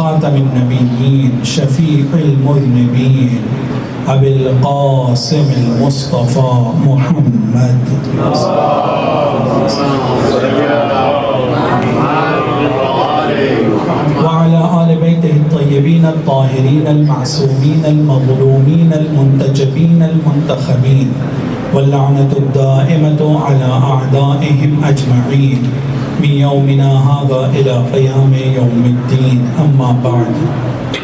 خاتم النبیین شفیع المذنبین ابی القاسم المصطفى محمد وعلى آل بيته الطيبين الطاهرين المعصومين المظلومين المنتجبين المنتخبين واللعنة الدائمة على أعدائهم أجمعين من يومنا هذا إلى قيام يوم الدين. أما بعد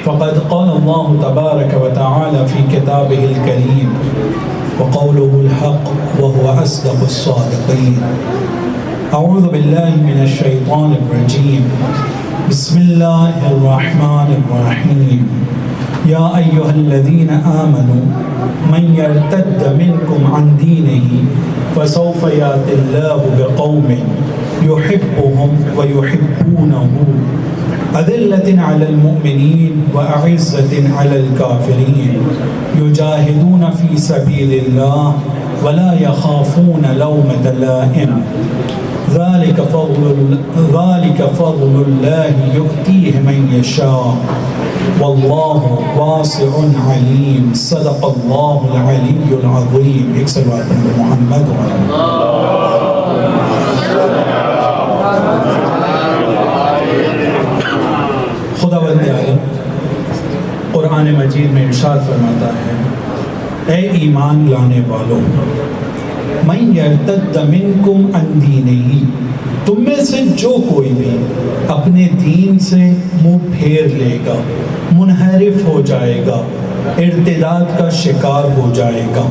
فقد قال الله تبارك وتعالى في كتابه الكريم وقوله الحق وهو أصدق الصادقين. أعوذ بالله من الشيطان الرجيم. بسم الله الرحمن الرحيم. يا أيها الذين آمنوا من يرتد منكم عن دينه فسوف يأتي الله بقوم يحبهم ويحبونه أذلة على المؤمنين وأعزة على الكافرين يجاهدون في سبيل الله ولا يخافون لومة لائم ذلك فضل الله يؤتيه من يشاء والله واسع عليم. صدق الله العلي العظيم. ایک صلوات محمد خداوند عالم قرآن مجید میں ارشاد فرماتا ہے اے ایمان لانے والوں من یرتد منکم عن دینہ تم میں سے جو کوئی بھی اپنے دین سے منہ پھیر لے گا منحرف ہو جائے گا ارتداد کا شکار ہو جائے گا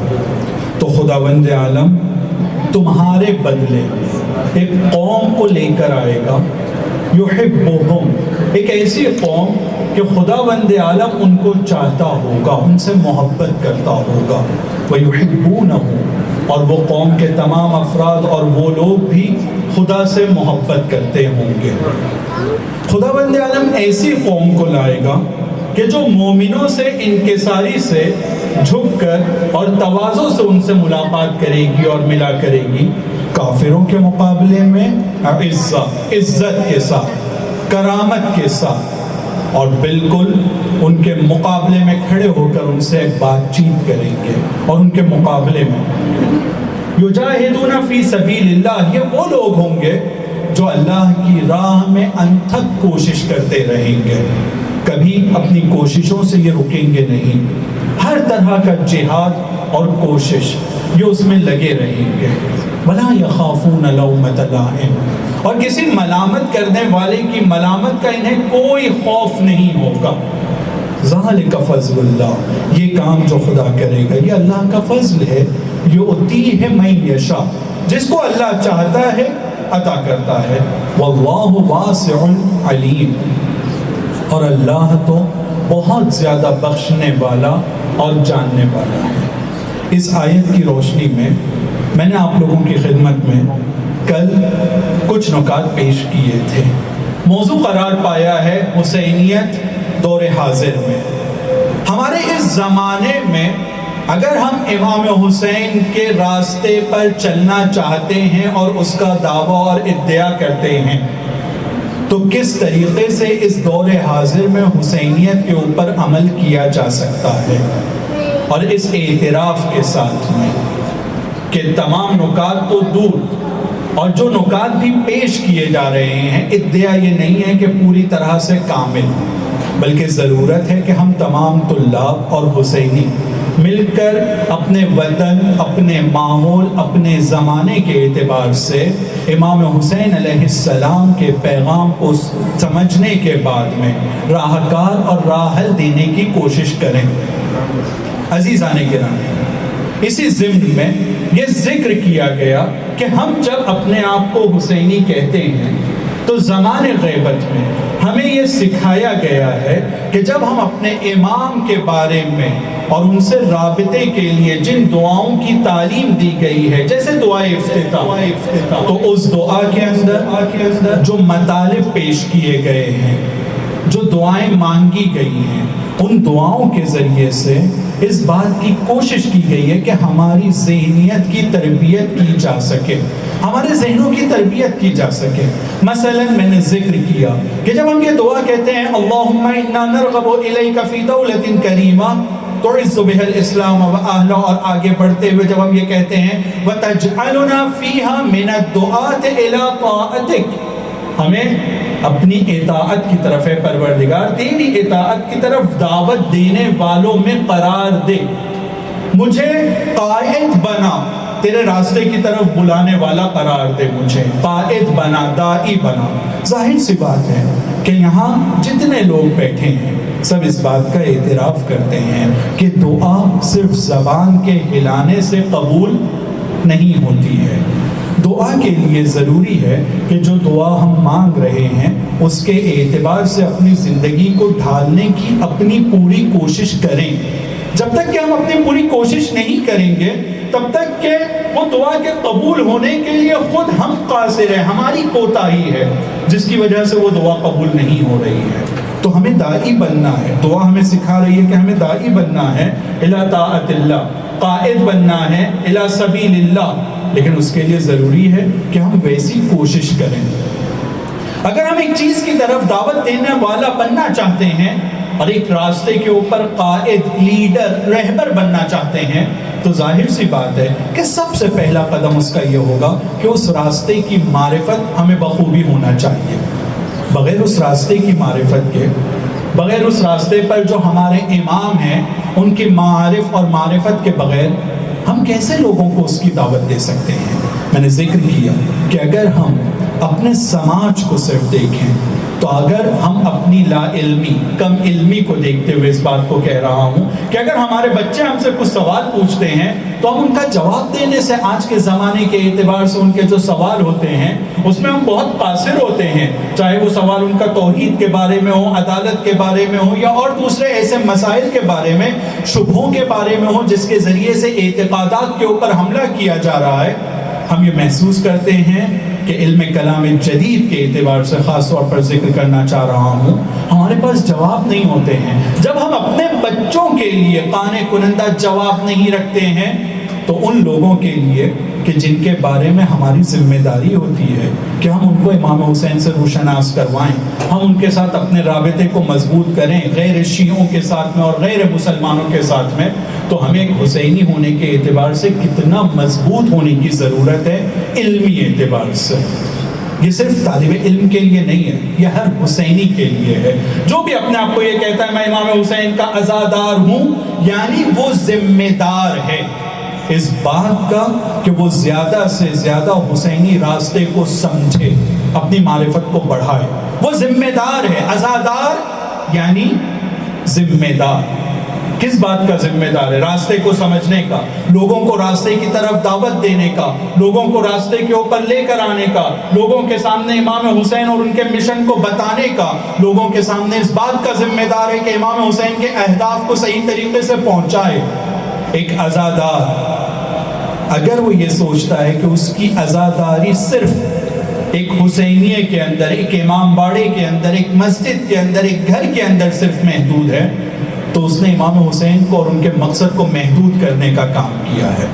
تو خداوند عالم تمہارے بدلے ایک قوم کو لے کر آئے گا یحبہم ایک ایسی قوم کہ خداوند عالم ان کو چاہتا ہوگا ان سے محبت کرتا ہوگا وَيُحِبُّونَهُ اور وہ قوم کے تمام افراد اور وہ لوگ بھی خدا سے محبت کرتے ہوں گے. خداوند عالم ایسی قوم کو لائے گا کہ جو مومنوں سے انکساری سے جھک کر اور تواضع سے ان سے ملاقات کرے گی اور ملا کرے گی. کافروں کے مقابلے میں عزت کے ساتھ کرامت کے ساتھ اور بالکل ان کے مقابلے میں کھڑے ہو کر ان سے بات چیت کریں گے اور ان کے مقابلے میں یجاہدون فی سبیل اللہ یہ وہ لوگ ہوں گے جو اللہ کی راہ میں انتھک کوشش کرتے رہیں گے کبھی اپنی کوششوں سے یہ رکیں گے نہیں ہر طرح کا جہاد اور کوشش یہ اس میں لگے رہیں گے. وَلَا يَخَافُونَ لَوْمَةَ لَائِمٍ اور کسی ملامت کرنے والے کی ملامت کا انہیں کوئی خوف نہیں ہوگا. ذَلِكَ فَضْلُ اللَّهِ یہ کام جو خدا کرے گا یہ اللہ کا فضل ہے. يُؤْتِيهِ مَن يَشَاءُ جس کو اللہ چاہتا ہے عطا کرتا ہے. وَاللَّهُ وَاسِعٌ عَلِيمٌ اور اللہ تو بہت زیادہ بخشنے والا اور جاننے والا ہے. اس آیت کی روشنی میں نے آپ لوگوں کی خدمت میں کل کچھ نکات پیش کیے تھے. موضوع قرار پایا ہے حسینیت دور حاضر میں. ہمارے اس زمانے میں اگر ہم امام حسین کے راستے پر چلنا چاہتے ہیں اور اس کا دعویٰ اور ادعا کرتے ہیں تو کس طریقے سے اس دور حاضر میں حسینیت کے اوپر عمل کیا جا سکتا ہے اور اس اعتراف کے ساتھ میں کہ تمام نکات تو دور اور جو نکات بھی پیش کیے جا رہے ہیں ادعا یہ نہیں ہے کہ پوری طرح سے کامل بلکہ ضرورت ہے کہ ہم تمام طلاب اور حسینی مل کر اپنے وطن اپنے ماحول اپنے زمانے کے اعتبار سے امام حسین علیہ السلام کے پیغام کو سمجھنے کے بعد میں راہکار اور راہ حل دینے کی کوشش کریں. عزیزان گرامی اسی ضمن میں یہ ذکر کیا گیا کہ ہم جب اپنے آپ کو حسینی کہتے ہیں تو زمان غیبت میں ہمیں یہ سکھایا گیا ہے کہ جب ہم اپنے امام کے بارے میں اور ان سے رابطے کے لیے جن دعاؤں کی تعلیم دی گئی ہے جیسے دعائے افتتاح تو اس دعا کے اندر جو مطالب پیش کیے گئے ہیں جو دعائیں مانگی گئی ہیں ان دعاؤں کے ذریعے سے اس بات کی کوشش کی گئی ہے کہ ہماری ذہنیت کی تربیت کی جا سکے، ہمارے ذہنوں کی تربیت کی جا سکے۔ مثلا میں نے ذکر کیا کہ جب ہم یہ دعا کہتے ہیں اللہم انا نرغب الیک فی دولت کریمہ تعز بها الاسلام واہلہ، اور آگے بڑھتے ہوئے جب ہم یہ کہتے ہیں وتجعلنا فیہا من الدعاة الی طاعتک، ہمیں اپنی اطاعت کی طرف ہے پروردگار، تیری اطاعت کی طرف دعوت دینے والوں میں قرار دے، مجھے قائد بنا، تیرے راستے کی طرف بلانے والا قرار دے، مجھے قائد بنا، داعی بنا۔ ظاہر سی بات ہے کہ یہاں جتنے لوگ بیٹھے ہیں سب اس بات کا اعتراف کرتے ہیں کہ دعا صرف زبان کے ہلانے سے قبول نہیں ہوتی ہے۔ دعا کے لیے ضروری ہے کہ جو دعا ہم مانگ رہے ہیں اس کے اعتبار سے اپنی زندگی کو ڈھالنے کی اپنی پوری کوشش کریں۔ جب تک کہ ہم اپنی پوری کوشش نہیں کریں گے تب تک کہ وہ دعا کے قبول ہونے کے لیے خود ہم قاصر ہیں، ہماری کوتاہی ہے جس کی وجہ سے وہ دعا قبول نہیں ہو رہی ہے۔ تو ہمیں داعی بننا ہے، دعا ہمیں سکھا رہی ہے کہ ہمیں داعی بننا ہے الی طاعت اللہ، قائد بننا ہے الی سبیل اللہ، لیکن اس کے لیے ضروری ہے کہ ہم ویسی کوشش کریں۔ اگر ہم ایک چیز کی طرف دعوت دینے والا بننا چاہتے ہیں اور ایک راستے کے اوپر قائد، لیڈر، رہبر بننا چاہتے ہیں تو ظاہر سی بات ہے کہ سب سے پہلا قدم اس کا یہ ہوگا کہ اس راستے کی معرفت ہمیں بخوبی ہونا چاہیے۔ بغیر اس راستے کی معرفت کے، بغیر اس راستے پر جو ہمارے امام ہیں ان کی معارف اور معرفت کے بغیر ہم کیسے لوگوں کو اس کی دعوت دے سکتے ہیں؟ میں نے ذکر کیا کہ اگر ہم اپنے سماج کو صرف دیکھیں تو اگر ہم اپنی لا علمی، کم علمی کو دیکھتے ہوئے اس بات کو کہہ رہا ہوں کہ اگر ہمارے بچے ہم سے کچھ سوال پوچھتے ہیں تو ہم ان کا جواب دینے سے، آج کے زمانے کے اعتبار سے ان کے جو سوال ہوتے ہیں اس میں ہم بہت قاصر ہوتے ہیں، چاہے وہ سوال ان کا توحید کے بارے میں ہو، عدالت کے بارے میں ہو، یا اور دوسرے ایسے مسائل کے بارے میں، شبہوں کے بارے میں ہو جس کے ذریعے سے اعتقادات کے اوپر حملہ کیا جا رہا ہے۔ ہم یہ محسوس کرتے ہیں کہ علم کلام جدید کے اعتبار سے خاص طور پر ذکر کرنا چاہ رہا ہوں، ہمارے پاس جواب نہیں ہوتے ہیں۔ جب ہم اپنے بچوں کے لیے قانع کنندہ جواب نہیں رکھتے ہیں تو ان لوگوں کے لیے کہ جن کے بارے میں ہماری ذمہ داری ہوتی ہے کہ ہم ان کو امام حسین سے روشناس کروائیں، ہم ان کے ساتھ اپنے رابطے کو مضبوط کریں، غیر شیعوں کے ساتھ میں اور غیر مسلمانوں کے ساتھ میں، تو ہمیں ایک حسینی ہونے کے اعتبار سے کتنا مضبوط ہونے کی ضرورت ہے علمی اعتبار سے۔ یہ صرف طالب علم کے لیے نہیں ہے، یہ ہر حسینی کے لیے ہے۔ جو بھی اپنے آپ کو یہ کہتا ہے میں امام حسین کا عزادار ہوں، یعنی وہ ذمہ دار ہے اس بات کا کہ وہ زیادہ سے زیادہ حسینی راستے کو سمجھے، اپنی معرفت کو بڑھائے۔ وہ ذمہ دار ہے، عزادار یعنی ذمہ دار۔ کس بات کا ذمہ دار ہے؟ راستے کو سمجھنے کا، لوگوں کو راستے کی طرف دعوت دینے کا، لوگوں کو راستے کے اوپر لے کر آنے کا، لوگوں کے سامنے امام حسین اور ان کے مشن کو بتانے کا، لوگوں کے سامنے اس بات کا ذمہ دار ہے کہ امام حسین کے اہداف کو صحیح طریقے سے پہنچائے۔ ایک عزادار اگر وہ یہ سوچتا ہے کہ اس کی عزاداری صرف ایک حسینیے کے اندر، ایک امام باڑے کے اندر، ایک مسجد کے اندر، ایک گھر کے اندر صرف محدود ہے تو اس نے امام حسین کو اور ان کے مقصد کو محدود کرنے کا کام کیا ہے۔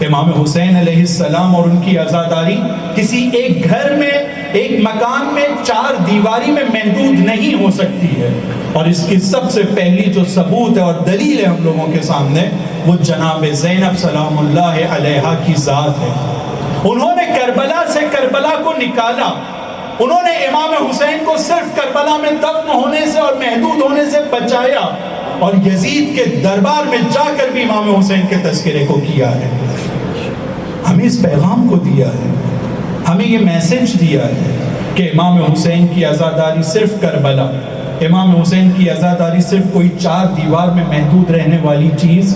امام حسین علیہ السلام اور ان کی عزاداری کسی ایک گھر میں، ایک مکان میں، چار دیواری میں محدود نہیں ہو سکتی ہے، اور اس کی سب سے پہلی جو ثبوت ہے اور دلیل ہے ہم لوگوں کے سامنے وہ جناب زینب سلام اللہ علیہا کی ذات ہے۔ انہوں نے کربلا سے کربلا کو نکالا، انہوں نے امام حسین کو صرف کربلا میں دفن ہونے سے اور محدود ہونے سے بچایا، اور یزید کے دربار میں جا کر بھی امام حسین کے تذکرے کو کیا ہے۔ ہمیں اس پیغام کو دیا ہے، ہمیں یہ میسج دیا ہے کہ امام حسین کی عزاداری صرف کربلا، امام حسین کی عزاداری صرف کوئی چار دیوار میں محدود رہنے والی چیز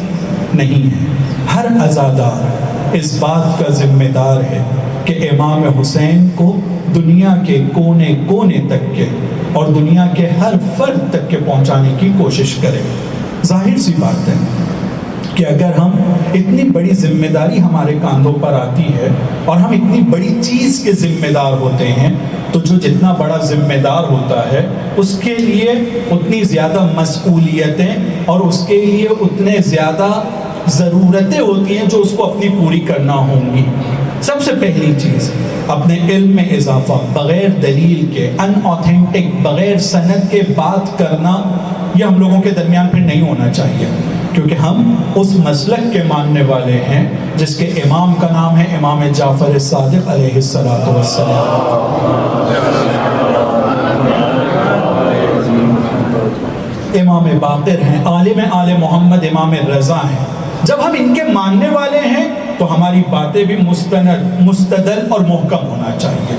نہیں ہے۔ ہر عزادار اس بات کا ذمہ دار ہے کہ امام حسین کو دنیا کے کونے کونے تک کے اور دنیا کے ہر فرد تک کے پہنچانے کی کوشش کرے۔ ظاہر سی بات ہے کہ اگر ہم اتنی بڑی ذمہ داری ہمارے کاندھوں پر آتی ہے اور ہم اتنی بڑی چیز کے ذمہ دار ہوتے ہیں تو جو جتنا بڑا ذمہ دار ہوتا ہے اس کے لیے اتنی زیادہ مسئولیتیں اور اس کے لیے اتنے زیادہ ضرورتیں ہوتی ہیں جو اس کو اپنی پوری کرنا ہوں گی. سب سے پہلی چیز اپنے علم میں اضافہ بغیر دلیل کے ان آتھینٹک بغیر سند کے بات کرنا یہ ہم لوگوں کے درمیان پھر نہیں ہونا چاہیے، کیونکہ ہم اس مسلک کے ماننے والے ہیں جس کے امام کا نام ہے امام جعفر الصادق علیہ السلام. امام باقر ہیں، عالم آل محمد امام رضا ہیں. جب ہم ان کے ماننے والے ہیں تو ہماری باتیں بھی مستدل اور محکم ہونا چاہیے.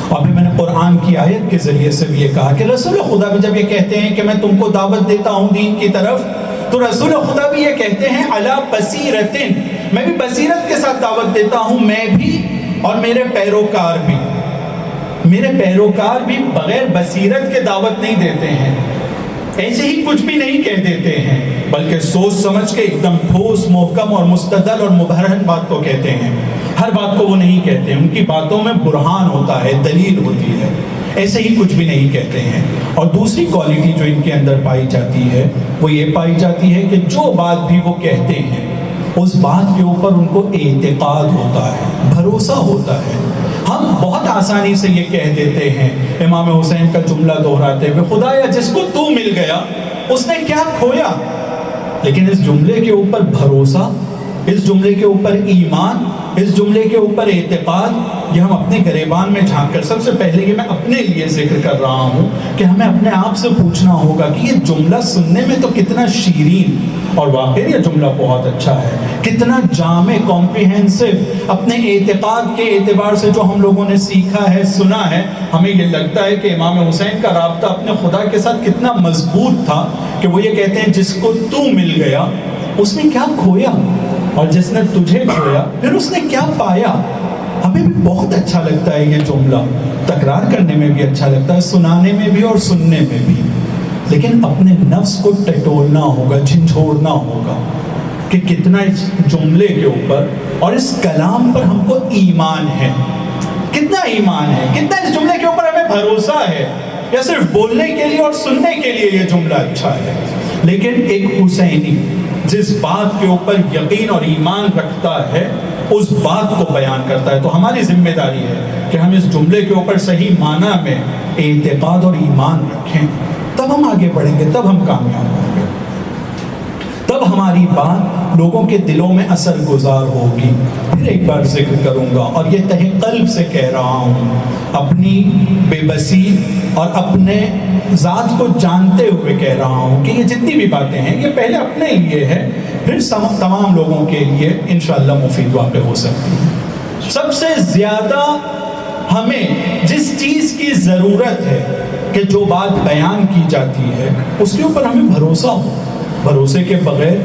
اور پھر میں نے قرآن کی آیت کے ذریعے سے بھی یہ کہا کہ رسول خدا بھی جب یہ کہتے ہیں کہ میں تم کو دعوت دیتا ہوں دین کی طرف، تو رسول خدا بھی یہ کہتے ہیں علی بصیرۃ، میں بھی بصیرت کے ساتھ دعوت دیتا ہوں، میں بھی اور میرے پیروکار بھی. میرے پیروکار بھی بغیر بصیرت کے دعوت نہیں دیتے ہیں، ایسے ہی کچھ بھی نہیں کہہ دیتے ہیں، بلکہ سوچ سمجھ کے ایک دم ٹھوس محکم اور مستدل اور مبرہن بات کو کہتے ہیں. ہر بات کو وہ نہیں کہتے، ان کی باتوں میں برہان ہوتا ہے، دلیل ہوتی ہے، ایسے ہی کچھ بھی نہیں کہتے ہیں. اور دوسری کوالٹی جو ان کے اندر پائی جاتی ہے وہ یہ پائی جاتی ہے کہ جو بات بھی وہ کہتے ہیں اس بات کے اوپر ان کو اعتقاد ہوتا ہے، بھروسہ ہوتا ہے. ہم بہت آسانی سے یہ کہہ دیتے ہیں امام حسین کا جملہ دہراتے ہوئے، خدایا جس کو تو مل گیا اس نے کیا کھویا. لیکن اس جملے کے اوپر بھروسہ، اس جملے کے اوپر ایمان، اس جملے کے اوپر اعتقاد، یہ ہم اپنے گریبان میں جھانک کر، سب سے پہلے یہ میں اپنے لیے ذکر کر رہا ہوں کہ ہمیں اپنے آپ سے پوچھنا ہوگا کہ یہ جملہ سننے میں تو کتنا شیرین اور واقعی یہ جملہ بہت اچھا ہے، کتنا جامع کمپریہنسو، اپنے اعتقاد کے اعتبار سے جو ہم لوگوں نے سیکھا ہے سنا ہے، ہمیں یہ لگتا ہے کہ امام حسین کا رابطہ اپنے خدا کے ساتھ کتنا مضبوط تھا کہ وہ یہ کہتے ہیں جس کو تو مل گیا اس نے کیا کھویا، اور جس نے تجھے کھویا پھر اس نے کیا پایا. ہمیں بھی بہت اچھا لگتا ہے یہ جملہ، تکرار کرنے میں بھی اچھا لگتا ہے، سنانے میں بھی اور سننے میں بھی. لیکن اپنے نفس کو ٹٹولنا ہوگا، جھنجھوڑنا ہوگا کہ کتنا اس جملے کے اوپر اور اس کلام پر ہم کو ایمان ہے، کتنا ایمان ہے، کتنا اس جملے کے اوپر ہمیں بھروسہ ہے، یا صرف بولنے کے لیے اور سننے کے لیے یہ جملہ اچھا ہے. لیکن ایک حسینی جس بات کے اوپر یقین اور ایمان رکھتا ہے اس بات کو بیان کرتا ہے. تو ہماری ذمہ داری ہے کہ ہم اس جملے کے اوپر صحیح معنی میں اعتقاد اور ایمان رکھیں، تب ہم آگے بڑھیں گے، تب ہم کامیاب ہوں گے، تب ہماری بات لوگوں کے دلوں میں اثر گزار ہوگی. پھر ایک بار ذکر کروں گا اور یہ تہ قلب سے کہہ رہا ہوں، اپنی بے بسی اور اپنے ذات کو جانتے ہوئے کہہ رہا ہوں کہ یہ جتنی بھی باتیں ہیں یہ پہلے اپنے لیے ہے، پھر تمام لوگوں کے لیے انشاءاللہ مفید واقع ہو سکتی ہے. سب سے زیادہ ہمیں جس چیز کی ضرورت ہے کہ جو بات بیان کی جاتی ہے اس کے اوپر ہمیں بھروسہ ہو. بھروسے کے بغیر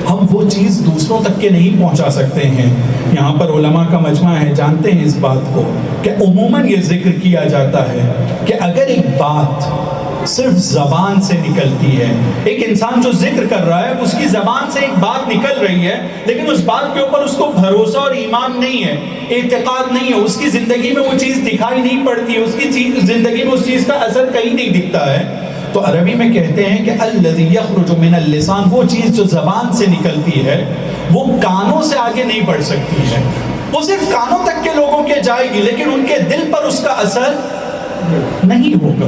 ہم وہ چیز دوسروں تک کے نہیں پہنچا سکتے ہیں. یہاں پر علماء کا مجمع ہے، جانتے ہیں اس بات کو کہ عموماً یہ ذکر کیا جاتا ہے کہ اگر ایک بات صرف زبان سے نکلتی ہے، ایک انسان جو ذکر کر رہا ہے اس کی زبان سے ایک بات نکل رہی ہے لیکن اس بات کے اوپر اس کو بھروسہ اور ایمان نہیں ہے، اعتقاد نہیں ہے، اس کی زندگی میں وہ چیز دکھائی نہیں پڑتی ہے، اس کی زندگی میں اس چیز کا اثر کہیں نہیں دکھتا ہے، تو عربی میں کہتے ہیں کہ الذی یخرج من اللسان، وہ چیز جو زبان سے نکلتی ہے وہ کانوں سے آگے نہیں بڑھ سکتی ہے، وہ صرف کانوں تک کے لوگوں کے جائے گی لیکن ان کے دل پر اس کا اثر نہیں ہوگا،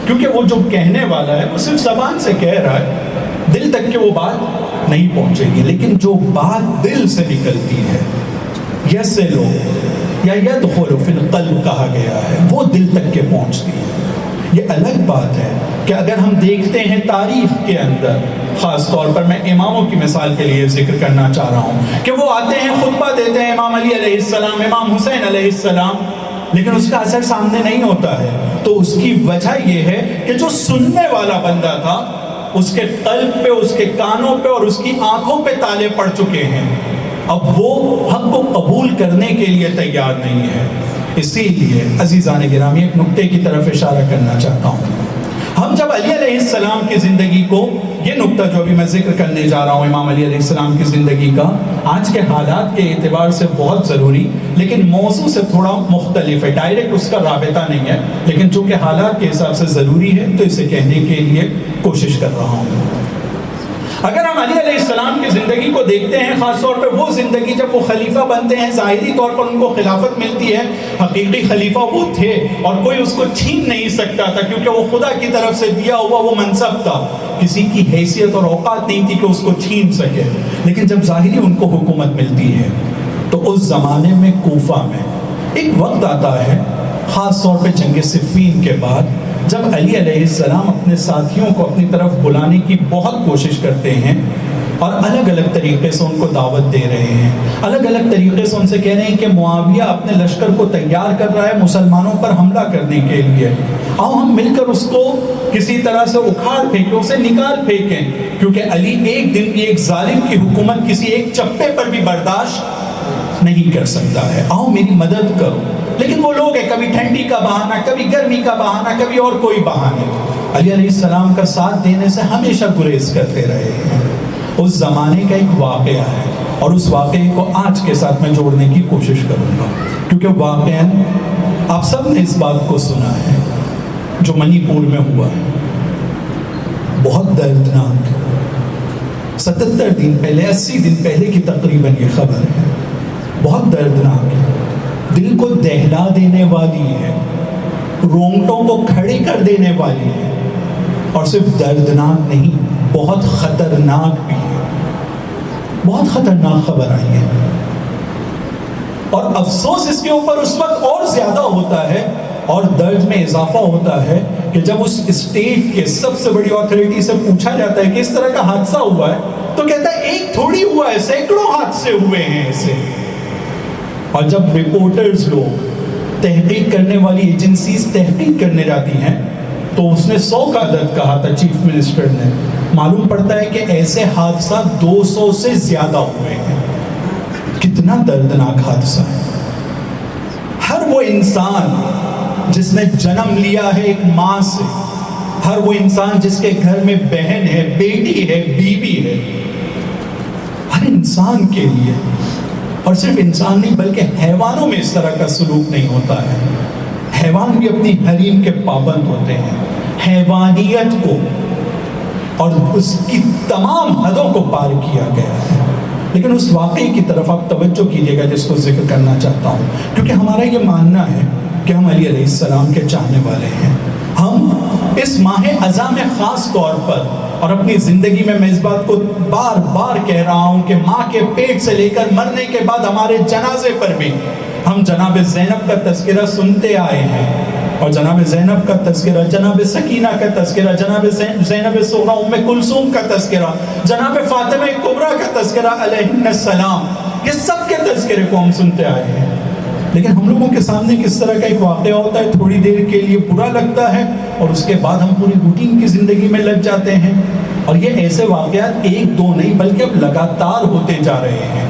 کیونکہ وہ جو کہنے والا ہے وہ صرف زبان سے کہہ رہا ہے، دل تک کے وہ بات نہیں پہنچے گی. لیکن جو بات دل سے نکلتی ہے، یصل یا یدخل فی القلب کہا گیا ہے، وہ دل تک کے پہنچتی ہے. یہ الگ بات ہے کہ اگر ہم دیکھتے ہیں تاریخ کے اندر، خاص طور پر میں اماموں کی مثال کے لیے ذکر کرنا چاہ رہا ہوں کہ وہ آتے ہیں خطبہ دیتے ہیں، امام علی علیہ السلام، امام حسین علیہ السلام، لیکن اس کا اثر سامنے نہیں ہوتا ہے. تو اس کی وجہ یہ ہے کہ جو سننے والا بندہ تھا اس کے قلب پہ، اس کے کانوں پہ اور اس کی آنکھوں پہ تالے پڑ چکے ہیں، اب وہ حق کو قبول کرنے کے لیے تیار نہیں ہے. اسی لیے عزیزان گرامی ایک نقطے کی طرف اشارہ کرنا چاہتا ہوں. ہم جب علی علیہ السلام کی زندگی کو یہ نقطہ نقطہ جو ابھی میں ذکر کرنے جا رہا ہوں امام علی علیہ السلام کی زندگی کا، آج کے حالات کے اعتبار سے بہت ضروری لیکن موضوع سے تھوڑا مختلف ہے، ڈائریکٹ اس کا رابطہ نہیں ہے، لیکن چونکہ حالات کے حساب سے ضروری ہے تو اسے کہنے کے لیے کوشش کر رہا ہوں۔ اگر ہم علی علیہ السلام کی زندگی کو دیکھتے ہیں، خاص طور پہ وہ زندگی جب وہ خلیفہ بنتے ہیں، ظاہری طور پر ان کو خلافت ملتی ہے، حقیقی خلیفہ وہ تھے اور کوئی اس کو چھین نہیں سکتا تھا کیونکہ وہ خدا کی طرف سے دیا ہوا وہ منصب تھا، کسی کی حیثیت اور اوقات نہیں تھی کہ اس کو چھین سکے، لیکن جب ظاہری ان کو حکومت ملتی ہے تو اس زمانے میں کوفہ میں ایک وقت آتا ہے، خاص طور پہ جنگ صفین کے بعد، جب علی علیہ السلام اپنے ساتھیوں کو اپنی طرف بلانے کی بہت کوشش کرتے ہیں اور الگ الگ طریقے سے ان کو دعوت دے رہے ہیں، الگ الگ طریقے سے ان سے کہہ رہے ہیں کہ معاویہ اپنے لشکر کو تیار کر رہا ہے مسلمانوں پر حملہ کرنے کے لیے، آؤ ہم مل کر اس کو کسی طرح سے اکھاڑ پھینکیں، اسے نکال پھینکیں، کیونکہ علی ایک دن کی ایک ظالم کی حکومت کسی ایک چپے پر بھی برداشت نہیں کر سکتا ہے، آؤ میری مدد کرو۔ لیکن وہ لوگ ہیں، کبھی ٹھنڈی کا بہانہ، کبھی گرمی کا بہانہ، کبھی اور کوئی بہانے، علی علیہ السلام کا ساتھ دینے سے ہمیشہ گریز کرتے رہے ہیں۔ اس زمانے کا ایک واقعہ ہے اور اس واقعے کو آج کے ساتھ میں جوڑنے کی کوشش کروں گا، کیونکہ واقعاً آپ سب نے اس بات کو سنا ہے جو منی پور میں ہوا ہے، بہت دردناک، 77 دن پہلے، 80 دن پہلے کی تقریباً یہ خبر ہے، بہت دردناک ہے، دل کو دہلا دینے والی ہے، رونگٹوں کو کھڑے کر دینے والی ہے، اور صرف دردناک نہیں، بہت خطرناک بھی ہے، بہت خطرناک خبر آئی ہے، اور افسوس اس کے اوپر اس وقت اور زیادہ ہوتا ہے اور درد میں اضافہ ہوتا ہے کہ جب اس اسٹیٹ کے سب سے بڑی اتھارٹی سے پوچھا جاتا ہے کہ اس طرح کا حادثہ ہوا ہے تو کہتا ہے ایک تھوڑی ہوا ہے، سینکڑوں حادثے ہوئے ہیں ایسے۔ اور جب رپورٹرز لوگ، تحقیق کرنے والی ایجنسیز تحقیق کرنے جاتی ہیں تو اس نے 100 کا عدد کہا تھا چیف منسٹر نے، معلوم پڑتا ہے کہ ایسے حادثہ 200 سے زیادہ ہوئے ہیں۔ کتنا دردناک حادثہ ہے۔ ہر وہ انسان جس نے جنم لیا ہے ایک ماں سے، ہر وہ انسان جس کے گھر میں بہن ہے، بیٹی ہے، بیوی ہے، ہر انسان کے لیے، اور صرف انسان نہیں بلکہ حیوانوں میں اس طرح کا سلوک نہیں ہوتا ہے، حیوان بھی اپنی حریم کے پابند ہوتے ہیں، حیوانیت کو اور اس کی تمام حدوں کو پار کیا گیا ہے۔ لیکن اس واقعے کی طرف آپ توجہ کیجیے گا جس کو ذکر کرنا چاہتا ہوں، کیونکہ ہمارا یہ ماننا ہے کہ ہم علی علیہ السلام کے چاہنے والے ہیں۔ ہم اس ماہ اذاں میں خاص طور پر اور اپنی زندگی میں اس بات کو بار بار کہہ رہا ہوں کہ ماں کے پیٹ سے لے کر مرنے کے بعد ہمارے جنازے پر بھی ہم جناب زینب کا تذکرہ سنتے آئے ہیں، اور جناب زینب کا تذکرہ، جناب سکینہ کا تذکرہ، جناب زینب صغریٰ ام کلثوم کا تذکرہ، جناب فاطمہ کبریٰ کا تذکرہ علیہن السلام، یہ سب کے تذکرے کو ہم سنتے آئے ہیں۔ لیکن ہم لوگوں کے سامنے کس طرح کا ایک واقعہ ہوتا ہے، تھوڑی دیر کے لیے برا لگتا ہے اور اس کے بعد ہم پوری روٹین کی زندگی میں لگ جاتے ہیں، اور یہ ایسے واقعات ایک دو نہیں بلکہ اب لگاتار ہوتے جا رہے ہیں،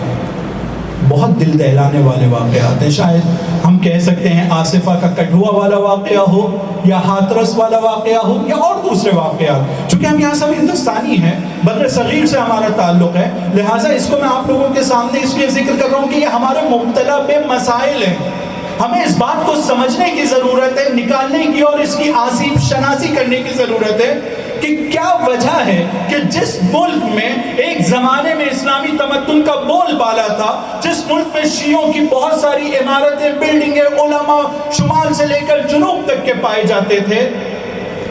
بہت دل دہلانے والے واقعات ہیں۔ شاید ہم کہہ سکتے ہیں آصفہ کا کٹھوا والا واقعہ ہو یا ہاتھرس والا واقعہ ہو یا اور دوسرے واقعات، چونکہ ہم یہاں سب ہندوستانی ہیں، بر صغیر سے ہمارا تعلق ہے، لہٰذا اس کو میں آپ لوگوں کے سامنے اس لیے ذکر کر رہا ہوں کہ یہ ہمارے مبتلا پہ مسائل ہیں، ہمیں اس بات کو سمجھنے کی ضرورت ہے، نکالنے کی اور اس کی آسیب شناسی کرنے کی ضرورت ہے کہ کیا وجہ ہے کہ جس ملک میں ایک زمانے میں اسلامی تمدن کا بول بالا تھا، جس ملک میں شیعوں کی بہت ساری عمارتیں، بلڈنگیں، علماء شمال سے لے کر جنوب تک کے پائے جاتے تھے،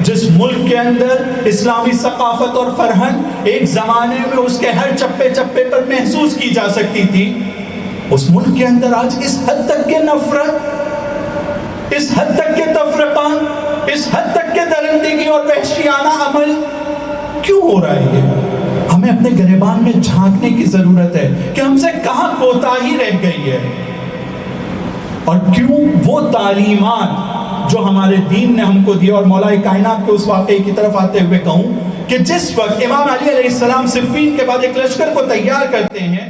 جس ملک کے اندر اسلامی ثقافت اور فرہنگ ایک زمانے میں اس کے ہر چپے چپے پر محسوس کی جا سکتی تھی، اس ملک کے اندر آج اس حد تک کے نفرت، اس حد تک کے تفرقہ، اس حد تک کے درندگی اور وحشیانہ عمل کیوں ہو رہا ہے؟ یہ ہمیں اپنے گریبان میں جھانکنے کی ضرورت ہے کہ ہم سے کہاں کوتاہی رہ گئی ہے، اور کیوں وہ تعلیمات جو ہمارے دین نے ہم کو دی، اور مولا کائنات کے اس واقعے کی طرف آتے ہوئے کہوں کہ جس وقت امام علی علیہ السلام صفین کے بعد ایک لشکر کو تیار کرتے ہیں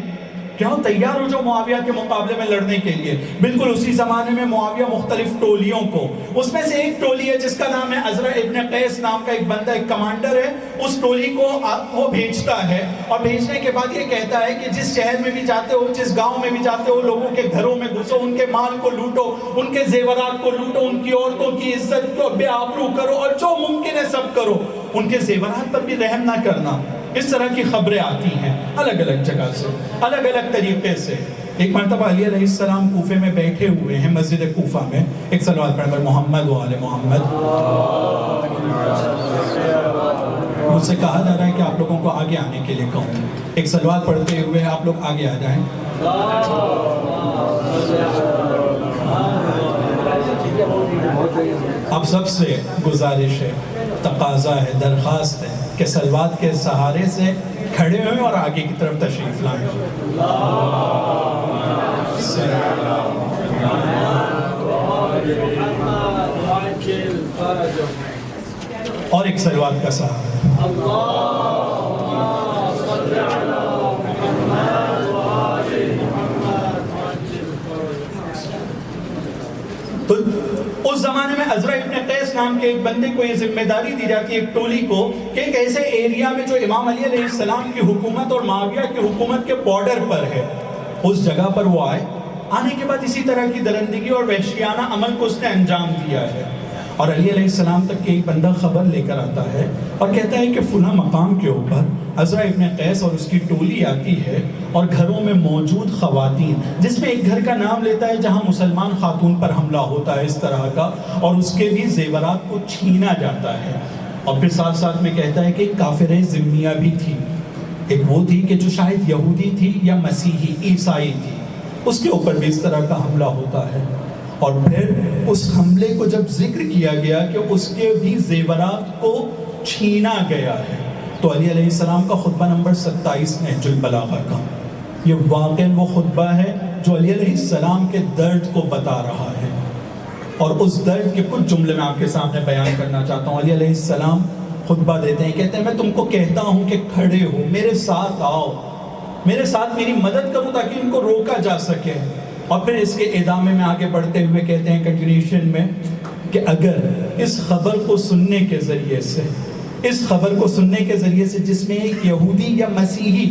کیا تیار ہو جو معاویہ کے مقابلے میں لڑنے کے لیے. بالکل اسی زمانے میں معاویہ مختلف ٹولیوں کو، اس میں سے ایک ٹولی ہے جس کا نام ہے عزرہ ابن قیس نام کا ایک بندہ، ایک کمانڈر ہے، اس ٹولی کو وہ بھیجتا ہے، اور بھیجنے کے بعد یہ کہتا ہے کہ جس شہر میں بھی جاتے ہو، جس گاؤں میں بھی جاتے ہو، لوگوں کے گھروں میں گھسو، ان کے مال کو لوٹو، ان کے زیورات کو لوٹو، ان کی عورتوں کی عزت کو بے آبرو کرو، اور جو ممکن ہے سب کرو، ان کے زیورات پر بھی رحم نہ کرنا. اس طرح کی خبریں آتی ہیں الگ الگ جگہ سے، الگ الگ طریقے سے. ایک مرتبہ علی علیہ السلام کوفے میں بیٹھے ہوئے ہیں، مسجد کوفہ میں. ایک صلوات پڑھ کر محمد و آل محمد. مجھ سے کہا جا رہا ہے کہ آپ لوگوں کو آگے آنے کے لیے کہوں. ایک صلوات پڑھتے ہوئے آپ لوگ آگے آ جائیں. اب سب سے گزارش ہے، تقاضا ہے، درخواست ہے کہ صلوات کے سہارے سے کھڑے ہوئیں اور آگے کی طرف تشریف لائیں. اور ایک صلوات کا سہارا. تو اس زمانے میں عزرہ ابن قیس نام کے ایک بندے کو یہ ذمہ داری دی جاتی ہے، ایک ٹولی کو، کہ ایک ایسے ایریا میں جو امام علی علیہ السلام کی حکومت اور معاویہ کی حکومت کے بارڈر پر ہے، اس جگہ پر وہ آئے. آنے کے بعد اسی طرح کی درندگی اور وحشیانہ عمل کو اس نے انجام دیا ہے. اور علی علیہ السلام تک کہ ایک بندہ خبر لے کر آتا ہے اور کہتا ہے کہ فلاں مقام کے اوپر عزرہ ابن قیس اور اس کی ٹولی آتی ہے، اور گھروں میں موجود خواتین، جس میں ایک گھر کا نام لیتا ہے جہاں مسلمان خاتون پر حملہ ہوتا ہے اس طرح کا، اور اس کے بھی زیورات کو چھینا جاتا ہے. اور پھر ساتھ ساتھ میں کہتا ہے کہ ایک کافرہ ذمیہ بھی تھی، ایک وہ تھی کہ جو شاید یہودی تھی یا مسیحی عیسائی تھی، اس کے اوپر بھی اس طرح کا حملہ ہوتا ہے. اور پھر اس حملے کو جب ذکر کیا گیا کہ اس کے بھی زیورات کو چھینا گیا ہے، تو علی علیہ السلام کا خطبہ نمبر 27 نہج البلاغہ کا یہ واقعاً وہ خطبہ ہے جو علی علیہ السلام کے درد کو بتا رہا ہے. اور اس درد کے کچھ جملے میں آپ کے سامنے بیان کرنا چاہتا ہوں. علی علیہ السلام خطبہ دیتے ہیں، کہتے ہیں میں تم کو کہتا ہوں کہ کھڑے ہو، میرے ساتھ آؤ، میرے ساتھ میری مدد کرو تاکہ ان کو روکا جا سکے. اور پھر اس کے ادامے میں آگے بڑھتے ہوئے کہتے ہیں کنٹینیوشن میں کہ اگر اس خبر کو سننے کے ذریعے سے، اس خبر کو سننے کے ذریعے سے جس میں ایک یہودی یا مسیحی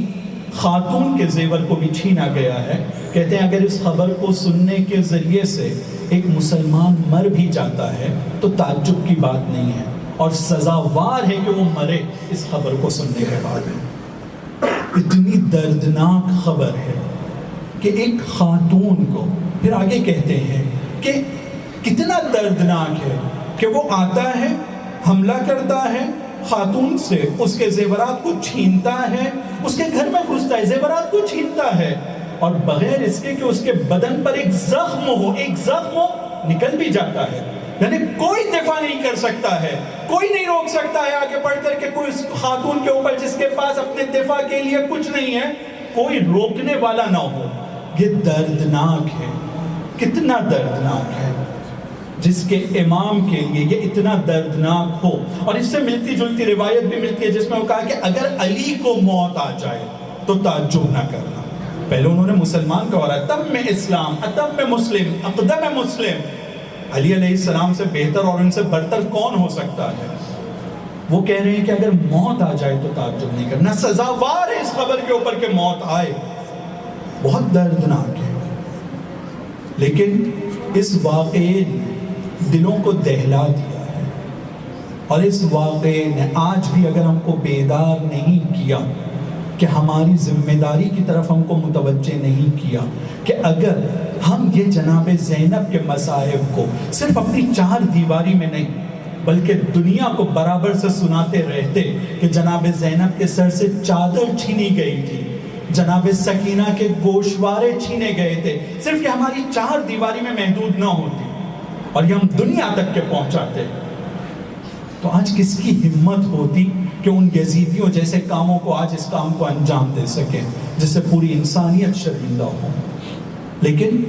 خاتون کے زیور کو بھی چھینا گیا ہے، کہتے ہیں اگر اس خبر کو سننے کے ذریعے سے ایک مسلمان مر بھی جاتا ہے تو تعجب کی بات نہیں ہے، اور سزاوار ہے کہ وہ مرے اس خبر کو سننے کے بعد. اتنی دردناک خبر ہے کہ ایک خاتون کو، پھر آگے کہتے ہیں کہ کتنا دردناک ہے کہ وہ آتا ہے، حملہ کرتا ہے خاتون سے، اس کے زیورات کو چھینتا ہے، اس کے گھر میں گھستا ہے، زیورات کو چھینتا ہے، اور بغیر اس کے کہ اس کے بدن پر ایک زخم ہو نکل بھی جاتا ہے. یعنی کوئی دفاع نہیں کر سکتا ہے، کوئی نہیں روک سکتا ہے آگے بڑھ کر کے کوئی اس خاتون کے اوپر جس کے پاس اپنے دفاع کے لیے کچھ نہیں ہے، کوئی روکنے والا نہ ہو. یہ دردناک ہے، کتنا دردناک ہے جس کے امام کے لیے یہ اتنا دردناک ہو. اور اس سے ملتی جلتی روایت بھی ملتی ہے جس میں وہ کہا کہ اگر علی کو موت آ جائے تو تعجب نہ کرنا. پہلے انہوں نے مسلمان کہا، اتم میں اسلام، اتم میں مسلم، اقدم میں مسلم. علی علیہ السلام سے بہتر اور ان سے برتر کون ہو سکتا ہے؟ وہ کہہ رہے ہیں کہ اگر موت آ جائے تو تعجب نہیں کرنا، سزاوار ہے اس خبر کے اوپر کہ موت آئے. بہت دردناک ہے، لیکن اس واقعے نے دلوں کو دہلا دیا ہے، اور اس واقعے نے آج بھی اگر ہم کو بیدار نہیں کیا کہ ہماری ذمہ داری کی طرف ہم کو متوجہ نہیں کیا کہ اگر ہم یہ جناب زینب کے مصائب کو صرف اپنی چار دیواری میں نہیں بلکہ دنیا کو برابر سے سناتے رہتے کہ جناب زینب کے سر سے چادر چھینی گئی تھی، جناب سکینہ کے گوشوارے چھینے گئے تھے، صرف یہ ہماری چار دیواری میں محدود نہ ہوتی اور یہ ہم دنیا تک کے پہنچاتے، تو آج کس کی ہمت ہوتی کہ ان یزیدیوں جیسے کاموں کو آج اس کام کو انجام دے سکے جس سے پوری انسانیت شرمندہ ہو. لیکن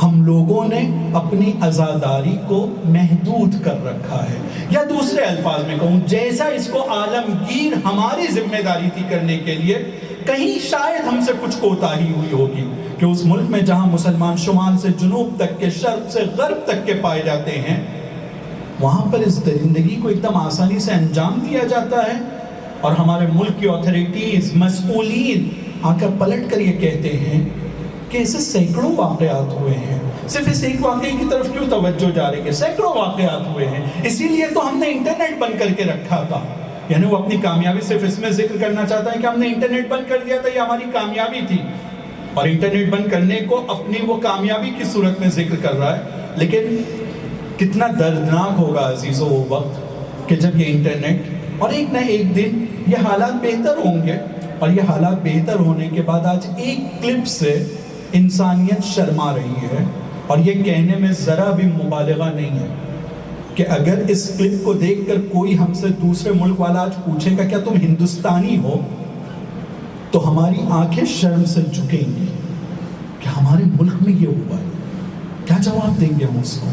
ہم لوگوں نے اپنی عزاداری کو محدود کر رکھا ہے، یا دوسرے الفاظ میں کہوں جیسا اس کو عالمگیر ہماری ذمہ داری تھی کرنے کے لیے، کہیں شاید ہم سے کچھ کوتاہی ہوئی ہوگی کہ اس ملک میں جہاں مسلمان شمال سے جنوب تک کے، شرق سے غرب تک کے پائے جاتے ہیں، وہاں پر اس درندگی کو ایک دم آسانی سے انجام دیا جاتا ہے، اور ہمارے ملک کی اتھارٹیز، مسئولین آ کر پلٹ کر یہ کہتے ہیں کہ اسے سینکڑوں واقعات ہوئے ہیں، صرف اس ایک واقعے کی طرف کیوں توجہ جا رہی ہے؟ سینکڑوں واقعات ہوئے ہیں، اسی لیے تو ہم نے انٹرنیٹ بند کر کے رکھا تھا۔ یعنی وہ اپنی کامیابی صرف اس میں ذکر کرنا چاہتا ہے کہ ہم نے انٹرنیٹ بند کر دیا تھا، یہ ہماری کامیابی تھی، اور انٹرنیٹ بند کرنے کو اپنی وہ کامیابی کی صورت میں ذکر کر رہا ہے۔ لیکن کتنا دردناک ہوگا عزیزو وہ وقت کہ جب یہ انٹرنیٹ، اور ایک نہ ایک دن یہ حالات بہتر ہوں گے، اور یہ حالات بہتر ہونے کے بعد آج ایک کلپ سے انسانیت شرما رہی ہے، اور یہ کہنے میں ذرا بھی مبالغہ نہیں ہے کہ اگر اس کلپ کو دیکھ کر کوئی ہم سے دوسرے ملک والا آج پوچھے گا کیا تم ہندوستانی ہو، تو ہماری آنکھیں شرم سے جھکیں گی کہ ہمارے ملک میں یہ ہوا ہے، کیا جواب دیں گے ہم اس کو؟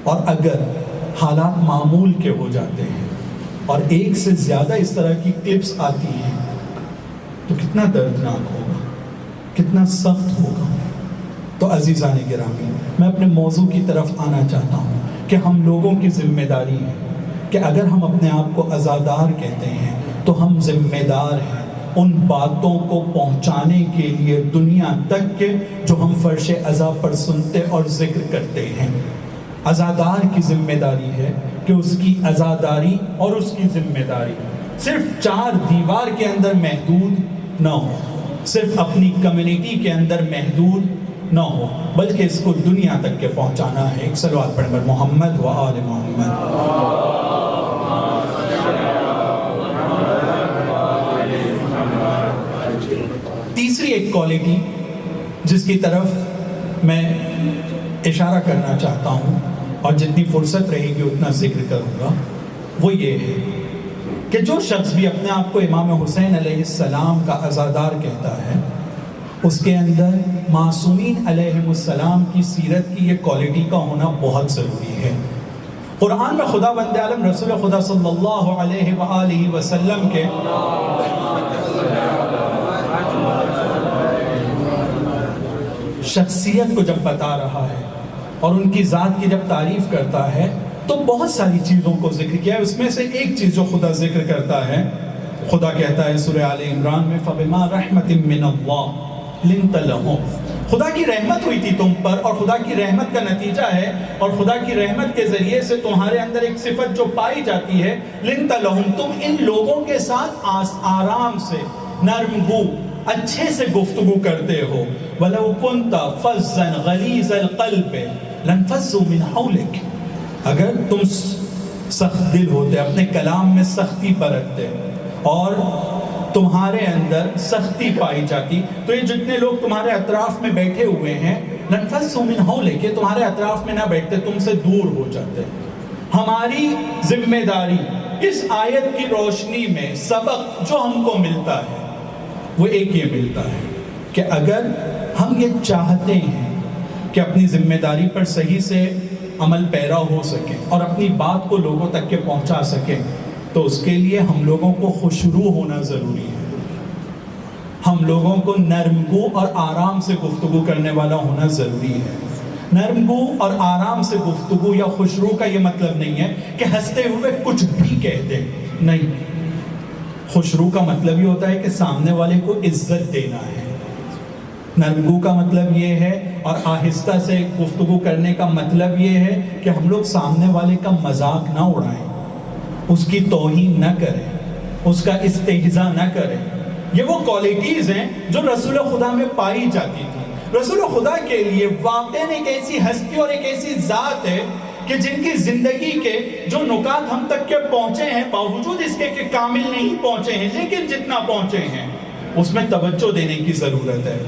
اور اگر حالات معمول کے ہو جاتے ہیں اور ایک سے زیادہ اس طرح کی کلپس آتی ہیں تو کتنا دردناک ہوگا، کتنا سخت ہوگا۔ تو عزیزان گرامی، میں اپنے موضوع کی طرف آنا چاہتا ہوں کہ ہم لوگوں کی ذمہ داری ہے کہ اگر ہم اپنے آپ کو عزادار کہتے ہیں تو ہم ذمہ دار ہیں ان باتوں کو پہنچانے کے لیے دنیا تک کے جو ہم فرش عزا پر سنتے اور ذکر کرتے ہیں۔ عزادار کی ذمہ داری ہے کہ اس کی عزاداری اور اس کی ذمہ داری صرف 4 دیوار کے اندر محدود نہ ہو، صرف اپنی کمیونٹی کے اندر محدود نہ ہو، بلکہ اس کو دنیا تک کے پہنچانا ہے۔ ایک صلوات پڑھ کر محمد و آل محمد۔ تیسری ایک کوالٹی جس کی طرف میں اشارہ کرنا چاہتا ہوں اور جتنی فرصت رہے گی اتنا ذکر کروں گا، وہ یہ ہے کہ جو شخص بھی اپنے آپ کو امام حسین علیہ السلام کا عزادار کہتا ہے، اس کے اندر معصومین علیہ السلام کی سیرت کی یہ کوالٹی کا ہونا بہت ضروری ہے۔ قرآن میں خدا بند عالم رسول خدا صلی اللہ علیہ وآلہ وسلم کے شخصیت کو جب بتا رہا ہے اور ان کی ذات کی جب تعریف کرتا ہے تو بہت ساری چیزوں کو ذکر کیا ہے۔ اس میں سے ایک چیز جو خدا ذکر کرتا ہے، خدا کہتا ہے سورہ آل عمران میں فَبِمَا رَحْمَةٍ مِّنَ اللَّهِ لِنْتَ لَهُمْ، خدا کی رحمت ہوئی تھی تم پر، اور خدا کی رحمت کا نتیجہ ہے اور خدا کی رحمت کے ذریعے سے تمہارے اندر ایک صفت جو پائی جاتی ہے، لِنْتَ لَهُمْ، تم ان لوگوں کے ساتھ آرام سے، نرم گو، اچھے سے گفتگو کرتے ہو۔ وَلَوْ كُنْتَ فَظًّا غَلِيظَ الْقَلْبِ لَانفَضُّوا مِنْ حَوْلِكَ، اگر تم سخت دل ہوتے، اپنے کلام میں سختی برتتے اور تمہارے اندر سختی پائی جاتی، تو یہ جتنے لوگ تمہارے اطراف میں بیٹھے ہوئے ہیں، لَانفَضُّوا مِنْ حَوْلِكَ، تمہارے اطراف میں نہ بیٹھتے، تم سے دور ہو جاتے۔ ہماری ذمہ داری اس آیت کی روشنی میں سبق جو ہم کو ملتا ہے وہ ایک یہ ملتا ہے کہ اگر ہم یہ چاہتے ہیں کہ اپنی ذمہ داری پر صحیح سے عمل پیرا ہو سکے اور اپنی بات کو لوگوں تک کے پہنچا سکے، تو اس کے لیے ہم لوگوں کو خوشرو ہونا ضروری ہے، ہم لوگوں کو نرمگو اور آرام سے گفتگو کرنے والا ہونا ضروری ہے۔ نرمگو اور آرام سے گفتگو یا خوشرو کا یہ مطلب نہیں ہے کہ ہنستے ہوئے کچھ بھی کہہ دیں، نہیں، خوشرو کا مطلب یہ ہوتا ہے کہ سامنے والے کو عزت دینا ہے۔ نرمگو کا مطلب یہ ہے، اور آہستہ سے گفتگو کرنے کا مطلب یہ ہے کہ ہم لوگ سامنے والے کا مذاق نہ اڑائیں، اس کی توہین نہ کریں، اس کا استہزاء نہ کریں۔ یہ وہ کوالٹیز ہیں جو رسول خدا میں پائی جاتی تھی۔ رسول خدا کے لیے واقعاً ایک ایسی ہستی اور ایک ایسی ذات ہے کہ جن کی زندگی کے جو نکات ہم تک کے پہنچے ہیں، باوجود اس کے کہ کامل نہیں پہنچے ہیں، لیکن جتنا پہنچے ہیں اس میں توجہ دینے کی ضرورت ہے۔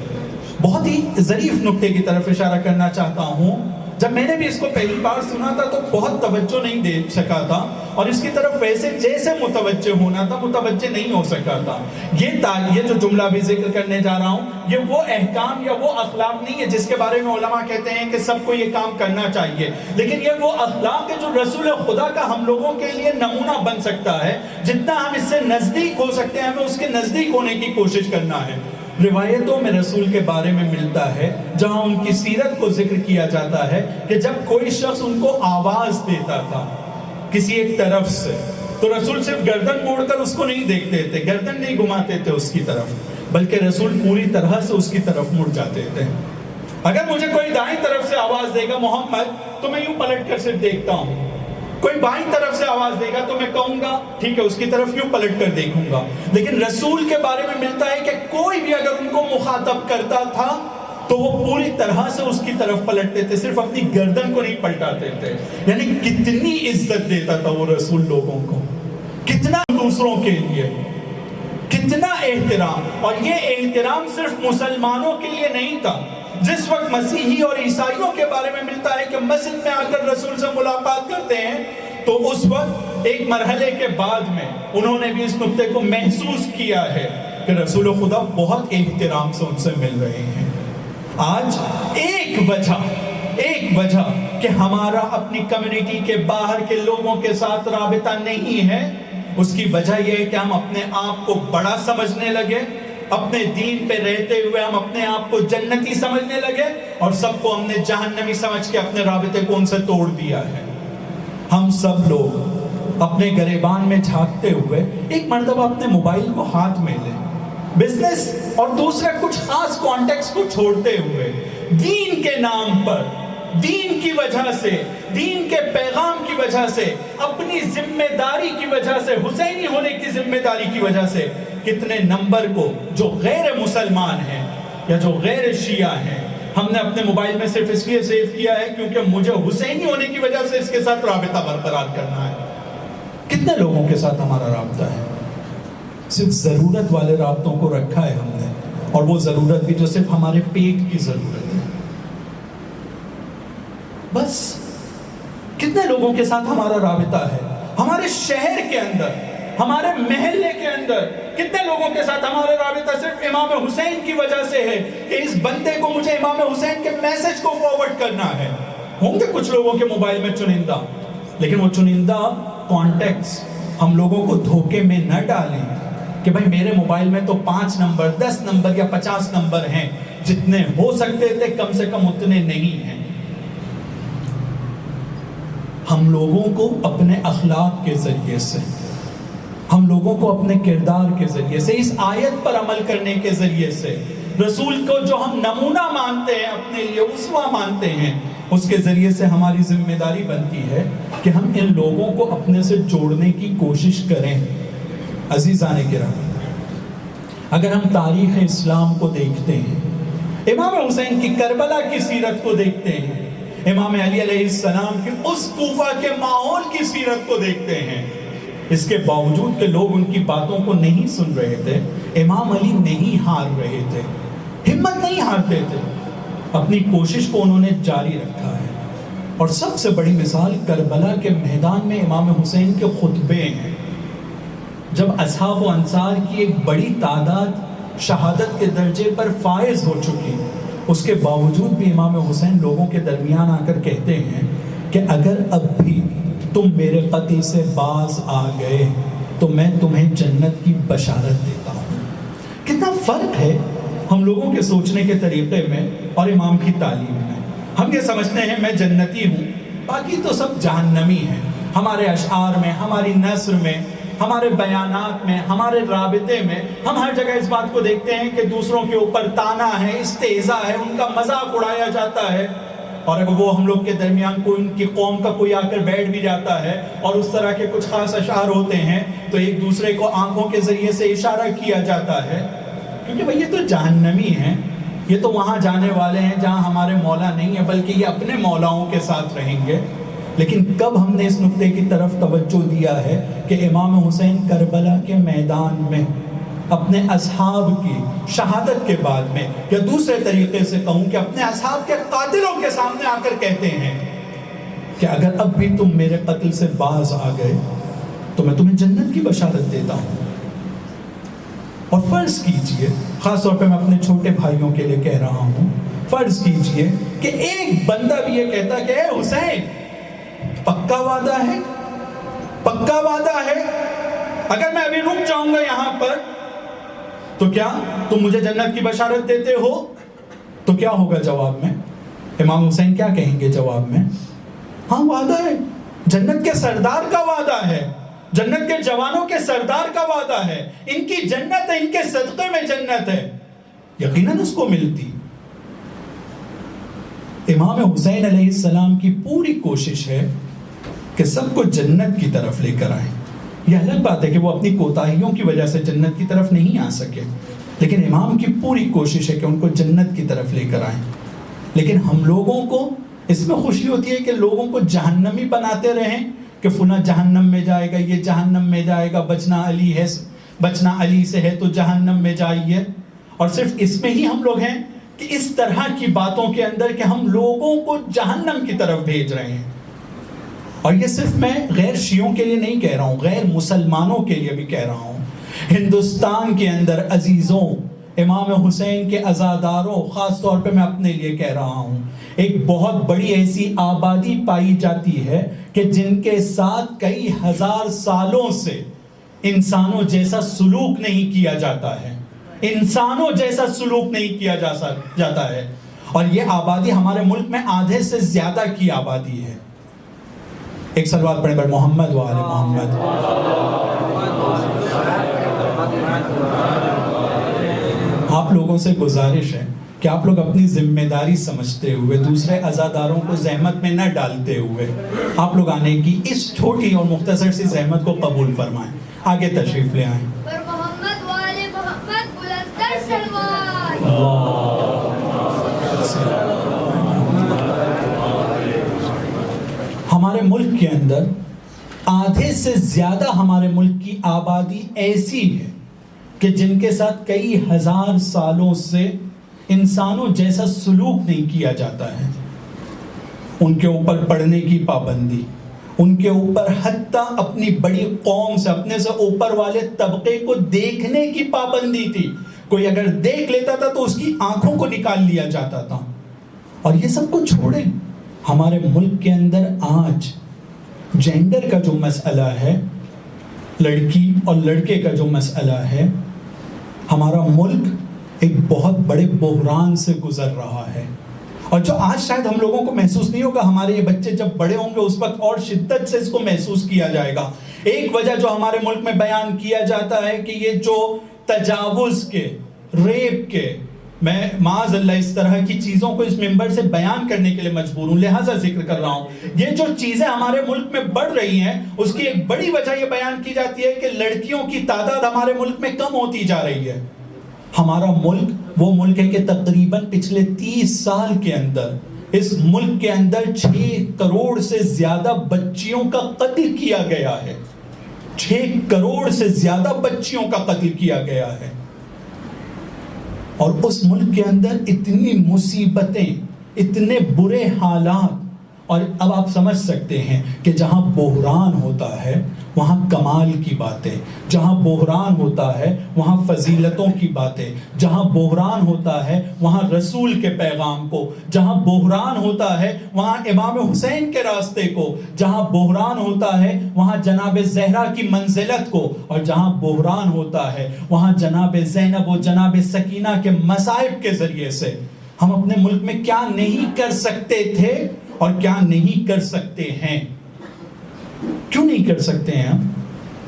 بہت ہی ظریف نکتے کی طرف اشارہ کرنا چاہتا ہوں جب میں نے بھی اس کو پہلی بار سنا تھا تو بہت توجہ نہیں دے سکا تھا، اور اس کی طرف ویسے جیسے متوجہ ہونا تھا متوجہ نہیں ہو سکا تھا۔ یہ جو جملہ بھی ذکر کرنے جا رہا ہوں، یہ وہ احکام یا وہ اخلاق نہیں ہے جس کے بارے میں علماء کہتے ہیں کہ سب کو یہ کام کرنا چاہیے، لیکن یہ وہ اخلاق ہے جو رسول خدا کا ہم لوگوں کے لیے نمونہ بن سکتا ہے۔ جتنا ہم اس سے نزدیک ہو سکتے ہیں ہمیں اس کے نزدیک ہونے کی کوشش کرنا ہے۔ روایتوں میں رسول کے بارے میں ملتا ہے جہاں ان کی سیرت کو ذکر کیا جاتا ہے کہ جب کوئی شخص ان کو آواز دیتا تھا کسی ایک طرف سے تو رسول صرف گردن موڑ کر اس کو نہیں دیکھتے تھے، گردن نہیں گھماتے تھے اس کی طرف، بلکہ رسول پوری طرح سے اس کی طرف مڑ جاتے تھے۔ اگر مجھے کوئی دائیں طرف سے آواز دے گا محمد تو میں یوں پلٹ کر صرف دیکھتا ہوں، کوئی بائیں طرف سے آواز دے گا تو میں کہوں گا ٹھیک ہے اس کی طرف یوں پلٹ کر دیکھوں گا۔ لیکن رسول کے بارے میں ملتا ہے کہ کوئی بھی اگر ان کو مخاطب کرتا تھا تو وہ پوری طرح سے اس کی طرف پلٹتے تھے، صرف اپنی گردن کو نہیں پلٹاتے تھے۔ یعنی کتنی عزت دیتا تھا وہ رسول لوگوں کو، کتنا دوسروں کے لیے، کتنا احترام۔ اور یہ احترام صرف مسلمانوں کے لیے نہیں تھا۔ جس وقت مسیحی اور عیسائیوں کے بارے میں ملتا ہے کہ مسجد میں آ کر رسول سے ملاقات کرتے ہیں تو اس وقت ایک مرحلے کے بعد میں انہوں نے بھی اس نقطے کو محسوس کیا ہے کہ رسول خدا بہت احترام سے ان سے مل رہے ہیں۔ آج ایک وجہ کہ ہمارا اپنی کمیونٹی کے باہر کے لوگوں کے ساتھ رابطہ نہیں ہے، اس کی وجہ یہ ہے کہ ہم اپنے آپ کو بڑا سمجھنے لگے، اپنے دین پہ رہتے ہوئے ہم اپنے آپ کو جنتی سمجھنے لگے، اور سب کو ہم نے جہنمی سمجھ کے اپنے رابطے کو ان سے توڑ دیا ہے۔ ہم سب لوگ اپنے گریبان میں جھانکتے ہوئے ایک مرتبہ اپنے موبائل کو ہاتھ میں لیں، بزنس اور دوسرے کچھ خاص کانٹیکٹس کو چھوڑتے ہوئے دین کے نام پر، دین کی وجہ سے، دین کے پیغام کی وجہ سے، اپنی ذمہ داری کی وجہ سے، حسینی ہونے کی ذمہ داری کی وجہ سے کتنے نمبر کو جو غیر مسلمان ہیں یا جو غیر شیعہ ہیں ہم نے اپنے موبائل میں صرف اس لیے سیو کیا ہے کیونکہ مجھے حسینی ہونے کی وجہ سے اس کے ساتھ رابطہ برقرار کرنا ہے۔ کتنے لوگوں کے ساتھ ہمارا رابطہ ہے؟ صرف ضرورت والے رابطوں کو رکھا ہے ہم نے، اور وہ ضرورت بھی جو صرف ہمارے پیٹ کی ضرورت ہے۔ بس کتنے لوگوں کے ساتھ ہمارا رابطہ ہے؟ ہمارے شہر کے اندر، ہمارے محلے کے اندر کتنے لوگوں کے ساتھ ہمارا رابطہ صرف امام حسین کی وجہ سے ہے کہ اس بندے کو مجھے امام حسین کے میسج کو فارورڈ کرنا ہے؟ ہوں گے کچھ لوگوں کے موبائل میں چنندہ، لیکن وہ چنندہ کانٹیکٹس ہم لوگوں کو دھوکے میں نہ ڈالیں کہ بھائی میرے موبائل میں تو 5 نمبر 10 نمبر یا 50 نمبر ہیں، جتنے ہو سکتے تھے کم سے کم اتنے نہیں ہیں۔ ہم لوگوں کو اپنے اخلاق کے ذریعے سے، ہم لوگوں کو اپنے کردار کے ذریعے سے، اس آیت پر عمل کرنے کے ذریعے سے، رسول کو جو ہم نمونہ مانتے ہیں، اپنے لیے اسوہ مانتے ہیں، اس کے ذریعے سے ہماری ذمہ داری بنتی ہے کہ ہم ان لوگوں کو اپنے سے جوڑنے کی کوشش کریں۔ عزیزان کرام، اگر ہم تاریخ اسلام کو دیکھتے ہیں، امام حسین کی کربلا کی سیرت کو دیکھتے ہیں، امام علی علیہ السلام کی اس کوفہ کے ماحول کی سیرت کو دیکھتے ہیں، اس کے باوجود کہ لوگ ان کی باتوں کو نہیں سن رہے تھے، امام علی نہیں ہار رہے تھے، ہمت نہیں ہارتے تھے، اپنی کوشش کو انہوں نے جاری رکھا ہے۔ اور سب سے بڑی مثال کربلا کے میدان میں امام حسین کے خطبے ہیں، جب اصحاب و انصار کی ایک بڑی تعداد شہادت کے درجے پر فائز ہو چکی، اس کے باوجود بھی امام حسین لوگوں کے درمیان آ کر کہتے ہیں کہ اگر اب بھی تم میرے قتل سے باز آ گئے تو میں تمہیں جنت کی بشارت دیتا ہوں۔ کتنا فرق ہے ہم لوگوں کے سوچنے کے طریقے میں اور امام کی تعلیم میں۔ ہم یہ سمجھتے ہیں میں جنتی ہوں، باقی تو سب جہنمی ہیں۔ ہمارے اشعار میں، ہماری نثر میں، ہمارے بیانات میں، ہمارے رابطے میں ہم ہر جگہ اس بات کو دیکھتے ہیں کہ دوسروں کے اوپر طعنہ ہے، استہزاء ہے، ان کا مذاق اڑایا جاتا ہے۔ اور اگر وہ ہم لوگ کے درمیان کوئی ان کی قوم کا کوئی آ کر بیٹھ بھی جاتا ہے اور اس طرح کے کچھ خاص اشعار ہوتے ہیں تو ایک دوسرے کو آنکھوں کے ذریعے سے اشارہ کیا جاتا ہے، کیونکہ بھئی یہ تو جہنمی ہیں، یہ تو وہاں جانے والے ہیں جہاں ہمارے مولا نہیں ہے، بلکہ یہ اپنے مولاؤں کے ساتھ رہیں گے۔ لیکن کب ہم نے اس نقطے کی طرف توجہ دیا ہے کہ امام حسین کربلا کے میدان میں اپنے اصحاب کی شہادت کے بعد میں، یا دوسرے طریقے سے کہوں کہ اپنے اصحاب کے قاتلوں کے سامنے آ کر کہتے ہیں کہ اگر اب بھی تم میرے قتل سے باز آ گئے تو میں تمہیں جنت کی بشارت دیتا ہوں۔ اور فرض کیجئے، خاص طور پہ میں اپنے چھوٹے بھائیوں کے لیے کہہ رہا ہوں، فرض کیجئے کہ ایک بندہ بھی یہ کہتا کہ اے حسین، پکا وعدہ ہے، پکا وعدہ ہے، اگر میں ابھی رک جاؤں گا یہاں پر تو کیا تم مجھے جنت کی بشارت دیتے ہو؟ تو کیا ہوگا جواب میں؟ امام حسین کیا کہیں گے جواب میں؟ ہاں وعدہ ہے، جنت کے سردار کا وعدہ ہے، جنت کے جوانوں کے سردار کا وعدہ ہے، ان کی جنت ہے، ان کے صدقے میں جنت ہے، یقیناً اس کو ملتی۔ امام حسین علیہ السلام کی پوری کوشش ہے کہ سب کو جنت کی طرف لے کر آئیں۔ یہ الگ بات ہے کہ وہ اپنی کوتاہیوں کی وجہ سے جنت کی طرف نہیں آ سکے، لیکن امام کی پوری کوشش ہے کہ ان کو جنت کی طرف لے کر آئیں۔ لیکن ہم لوگوں کو اس میں خوشی ہوتی ہے کہ لوگوں کو جہنمی بناتے رہیں کہ فلاں جہنم میں جائے گا، یہ جہنم میں جائے گا، بچنا علی ہے، بچنا علی سے ہے تو جہنم میں جائیے۔ اور صرف اس میں ہی ہم لوگ ہیں کہ اس طرح کی باتوں کے اندر کہ ہم لوگوں کو جہنم کی طرف بھیج رہے ہیں۔ اور یہ صرف میں غیر شیعوں کے لیے نہیں کہہ رہا ہوں، غیر مسلمانوں کے لیے بھی کہہ رہا ہوں۔ ہندوستان کے اندر عزیزوں، امام حسین کے عزاداروں، خاص طور پہ میں اپنے لیے کہہ رہا ہوں، ایک بہت بڑی ایسی آبادی پائی جاتی ہے کہ جن کے ساتھ کئی ہزار سالوں سے انسانوں جیسا سلوک نہیں کیا جاتا ہے، انسانوں جیسا سلوک نہیں کیا جاتا ہے، اور یہ آبادی ہمارے ملک میں آدھے سے زیادہ کی آبادی ہے۔ ایک صلوات پڑھیں بر محمد و آل محمد۔ آپ لوگوں سے گزارش ہے کہ آپ لوگ اپنی ذمہ داری سمجھتے ہوئے دوسرے عزاداروں کو زحمت میں نہ ڈالتے ہوئے آپ لوگ آنے کی اس چھوٹی اور مختصر سی زحمت کو قبول فرمائیں، آگے تشریف لے آئیں۔ محمد والے محمد بلندر سلوات۔ ہمارے ملک کے اندر آدھے سے زیادہ ہمارے ملک کی آبادی ایسی ہے کہ جن کے ساتھ کئی ہزار سالوں سے انسانوں جیسا سلوک نہیں کیا جاتا ہے۔ ان کے اوپر پڑھنے کی پابندی، ان کے اوپر حتیٰ اپنی بڑی قوم سے، اپنے سے اوپر والے طبقے کو دیکھنے کی پابندی تھی۔ کوئی اگر دیکھ لیتا تھا تو اس کی آنکھوں کو نکال لیا جاتا تھا۔ اور یہ سب کو چھوڑیں، ہمارے ملک کے اندر آج جینڈر کا جو مسئلہ ہے، لڑکی اور لڑکے کا جو مسئلہ ہے، ہمارا ملک ایک بہت بڑے بحران سے گزر رہا ہے۔ اور جو آج شاید ہم لوگوں کو محسوس نہیں ہوگا، ہمارے یہ بچے جب بڑے ہوں گے اس وقت اور شدت سے اس کو محسوس کیا جائے گا۔ ایک وجہ جو ہمارے ملک میں بیان کیا جاتا ہے کہ یہ جو تجاوز کے، ریپ کے، میں معاذ اللہ اس طرح کی چیزوں کو اس منبر سے بیان کرنے کے لیے مجبور ہوں، لہٰذا ذکر کر رہا ہوں۔ یہ جو چیزیں ہمارے ملک میں بڑھ رہی ہیں اس کی ایک بڑی وجہ یہ بیان کی جاتی ہے کہ لڑکیوں کی تعداد ہمارے ملک میں کم ہوتی جا رہی ہے۔ ہمارا ملک وہ ملک ہے کہ تقریباً پچھلے 30 سال کے اندر اس ملک کے اندر 6 کروڑ سے زیادہ بچیوں کا قتل کیا گیا ہے۔ 6 کروڑ سے زیادہ بچیوں کا قتل کیا گیا ہے۔ اور اس ملک کے اندر اتنی مصیبتیں، اتنے برے حالات، اور اب آپ سمجھ سکتے ہیں کہ جہاں بحران ہوتا ہے وہاں کمال کی باتیں، جہاں بحران ہوتا ہے وہاں فضیلتوں کی باتیں، جہاں بحران ہوتا ہے وہاں رسول کے پیغام کو، جہاں بحران ہوتا ہے وہاں امام حسین کے راستے کو، جہاں بحران ہوتا ہے وہاں جناب زہرا کی منزلت کو، اور جہاں بحران ہوتا ہے وہاں جناب زینب و جناب سکینہ کے مصائب کے ذریعے سے ہم اپنے ملک میں کیا نہیں کر سکتے تھے اور کیا نہیں کر سکتے ہیں۔ کیوں نہیں کر سکتے ہیں ہم؟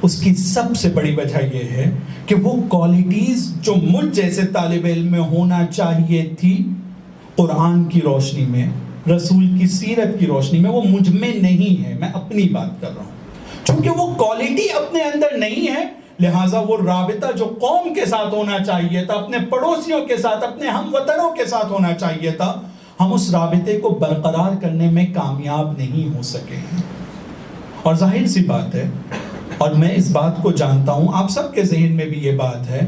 اس کی سب سے بڑی وجہ یہ ہے کہ وہ کوالٹیز جو مجھ جیسے طالب علم میں ہونا چاہیے تھی، قرآن کی روشنی میں، رسول کی سیرت کی روشنی میں، وہ مجھ میں نہیں ہے۔ میں اپنی بات کر رہا ہوں، چونکہ وہ کوالٹی اپنے اندر نہیں ہے، لہٰذا وہ رابطہ جو قوم کے ساتھ ہونا چاہیے تھا، اپنے پڑوسیوں کے ساتھ، اپنے ہم وطنوں کے ساتھ ہونا چاہیے تھا، ہم اس رابطے کو برقرار کرنے میں کامیاب نہیں ہو سکے ہیں۔ اور ظاہر سی بات ہے، اور میں اس بات کو جانتا ہوں، آپ سب کے ذہن میں بھی یہ بات ہے